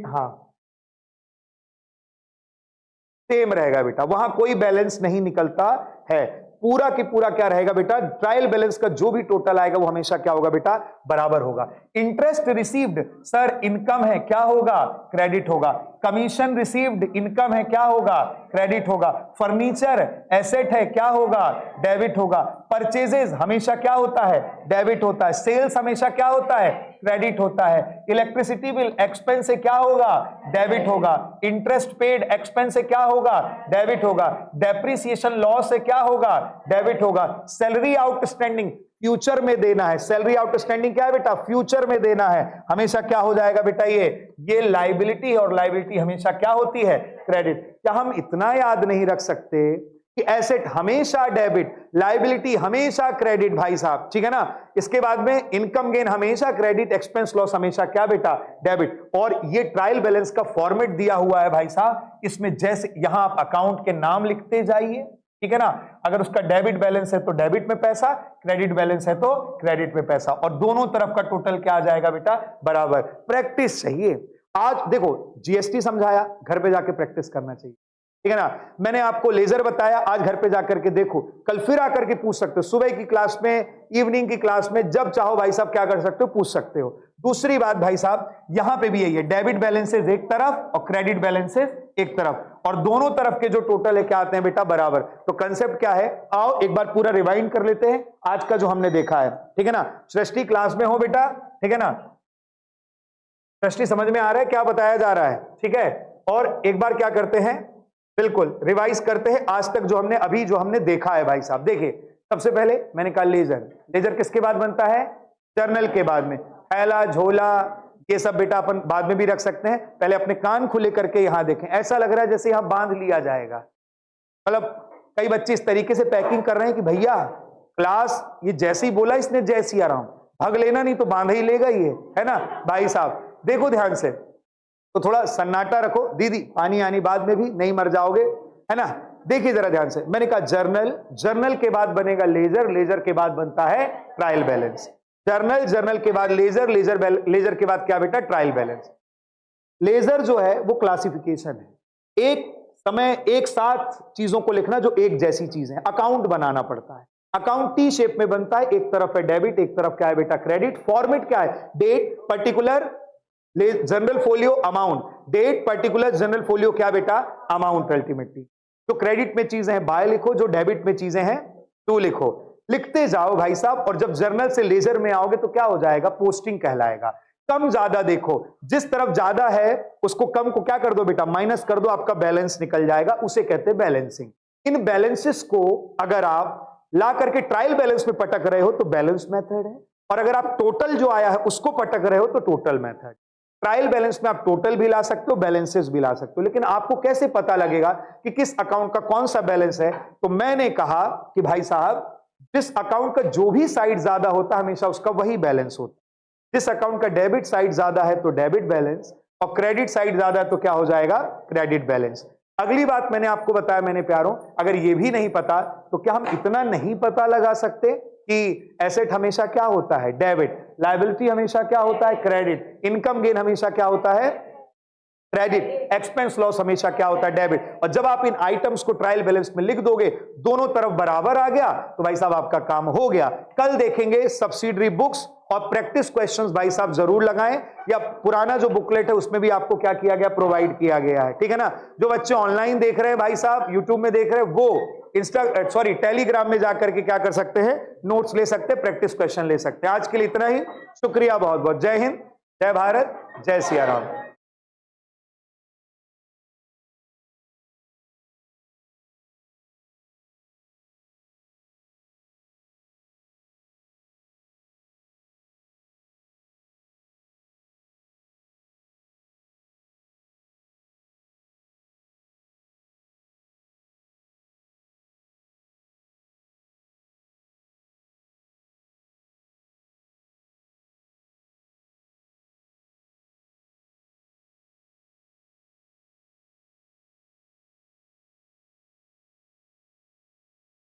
हाँ, सेम रहेगा बेटा, वहां कोई बैलेंस नहीं निकलता है। पूरा की पूरा क्या रहेगा बेटा? ट्रायल बैलेंस का जो भी टोटल आएगा वो हमेशा क्या होगा बेटा? बराबर होगा। इंटरेस्ट रिसीव्ड, सर इनकम है, क्या होगा? क्रेडिट होगा। कमीशन रिसीव्ड, इनकम है, क्या होगा? क्रेडिट होगा। फर्नीचर एसेट है, क्या होगा? डेबिट होगा। परचेजेस हमेशा क्या होता है? डेबिट होता है। सेल्स हमेशा क्या होता है? क्रेडिट होता है। इलेक्ट्रिसिटी बिल एक्सपेंस से क्या होगा? डेबिट होगा। इंटरेस्ट पेड एक्सपेंस से क्या होगा? डेबिट होगा। डेप्रिसिएशन लॉस से क्या होगा? डेबिट होगा। सैलरी आउटस्टैंडिंग फ्यूचर में देना है, सैलरी आउटस्टैंडिंग क्या है बेटा? फ्यूचर में देना है, हमेशा क्या हो जाएगा बेटा? ये लायबिलिटी है, और लायबिलिटी हमेशा क्या होती है? क्रेडिट। क्या हम इतना याद नहीं रख सकते कि एसेट हमेशा डेबिट, लायबिलिटी हमेशा क्रेडिट भाई साहब, ठीक है ना? इसके बाद में इनकम गेन हमेशा क्रेडिट, एक्सपेंस लॉस हमेशा क्या बेटा? डेबिट। और ये ट्रायल बैलेंस का फॉर्मेट दिया हुआ है भाई साहब, इसमें जैसे यहां आप अकाउंट के नाम लिखते जाइए, ठीक है ना? अगर उसका डेबिट बैलेंस है तो डेबिट में पैसा, क्रेडिट बैलेंस है तो क्रेडिट में पैसा, और दोनों तरफ का टोटल क्या आ जाएगा बेटा? बराबर। प्रैक्टिस चाहिए। आज देखो जीएसटी समझाया, घर पे जाके प्रैक्टिस करना चाहिए, ठीक है ना? मैंने आपको लेजर बताया, आज घर पे जाकर के देखो, कल फिर आकर के पूछ सकते हो, सुबह की क्लास में, इवनिंग की क्लास में, जब चाहो भाई साहब क्या कर सकते हो? पूछ सकते हो। दूसरी बात भाई साहब, यहां पे भी यही है, डेबिट बैलेंसेस एक तरफ और क्रेडिट बैलेंसेस एक तरफ, और दोनों तरफ के जो टोटल है क्या आते हैं बेटा? बराबर। तो कंसेप्ट क्या है? आओ एक बार पूरा रिवाइंड कर लेते हैं आज का जो हमने देखा है, ठीक है ना? सृष्टि क्लास में हो बेटा, ठीक है ना? सृष्टि समझ में आ रहा है क्या बताया जा रहा है? ठीक है। और एक बार क्या करते हैं, बिल्कुल रिवाइज करते हैं आज तक जो हमने अभी जो हमने देखा है भाई साहब। देखिए सबसे पहले मैंने कहा लेजर, लेजर किसके बाद बनता है? जर्नल के बाद में। थैला, झोला, ये सब बेटा अपन बाद में भी रख सकते हैं, पहले अपने कान खुले करके यहां देखें। ऐसा लग रहा है जैसे यहां बांध लिया जाएगा, मतलब कई बच्चे इस तरीके से पैकिंग कर रहे हैं कि भैया क्लास ये जैसे ही बोला इसने जय सिया राम, भाग लेना नहीं तो बांध ही लेगा ही है ना भाई साहब। देखो ध्यान से, तो थोड़ा सन्नाटा रखो, दीदी पानी आनी बाद में भी नहीं मर जाओगे, है ना। देखिए जरा ध्यान से, मैंने कहा जर्नल, जर्नल के बाद बनेगा लेजर, लेजर के बाद बनता है ट्रायल बैलेंस। जर्नल, जर्नल के बाद लेजर, लेजर के बाद क्या बेटा, ट्रायल बैलेंस। लेजर जो है वो क्लासिफिकेशन है, एक समय एक साथ चीजों को लिखना जो एक जैसी चीजें हैं। अकाउंट बनाना पड़ता है, अकाउंट टी शेप में बनता है, एक तरफ है डेबिट, एक तरफ क्या है बेटा क्रेडिट। फॉर्मेट क्या है, date particular general folio amount, date particular general folio क्या बेटा, अमाउंट अल्टीमेटली। जो क्रेडिट में चीजें हैं बाय लिखो, जो डेबिट में चीजें हैं टू लिखो, लिखते जाओ भाई साहब। और जब जर्नल से लेजर में आओगे तो क्या हो जाएगा, पोस्टिंग कहलाएगा। कम ज्यादा देखो, जिस तरफ ज्यादा है उसको कम को क्या कर दो बेटा, माइनस कर दो, आपका बैलेंस निकल जाएगा, उसे कहते हैं बैलेंसिंग। इन बैलेंसेस को अगर आप ला करके ट्रायल बैलेंस में पटक रहे हो तो बैलेंस मेथड है, और अगर आप टोटल जो आया है उसको पटक रहे हो तो टोटल मेथड। ट्रायल बैलेंस में आप टोटल भी ला सकते हो, बैलेंसेस भी ला सकते हो, लेकिन आपको कैसे पता लगेगा कि किस अकाउंट का कौन सा बैलेंस है। तो मैंने कहा कि भाई साहब जिस अकाउंट का जो भी साइड ज्यादा होता है हमेशा उसका वही बैलेंस होता है। जिस अकाउंट का डेबिट साइड ज्यादा है तो डेबिट बैलेंस, और क्रेडिट साइड ज्यादा है तो क्या हो जाएगा, क्रेडिट बैलेंस। अगली बात मैंने आपको बताया मैंने प्यारों, अगर ये भी नहीं पता तो क्या हम इतना नहीं पता लगा सकते कि एसेट हमेशा क्या होता है, डेबिट, लायबिलिटी हमेशा क्या होता है, क्रेडिट, इनकम गेन हमेशा क्या होता है, क्रेडिट, एक्सपेंस लॉस हमेशा क्या होता है, डेबिट। और जब आप इन आइटम्स को ट्रायल बैलेंस में लिख दोगे, दोनों तरफ बराबर आ गया तो भाई साहब आपका काम हो गया। कल देखेंगे सब्सिडरी बुक्स और प्रैक्टिस क्वेश्चंस भाई साहब जरूर लगाएं, या पुराना जो बुकलेट है उसमें भी आपको क्या किया गया, प्रोवाइड किया गया है, ठीक है ना। जो बच्चे ऑनलाइन देख रहे हैं भाई साहब, यूट्यूब में देख रहे हैं, वो टेलीग्राम में जाकर के क्या कर सकते हैं, नोट्स ले सकते हैं, प्रैक्टिस क्वेश्चन ले सकते हैं। आज के लिए इतना ही, शुक्रिया बहुत बहुत। जय हिंद, जय भारत, जय सिया राम।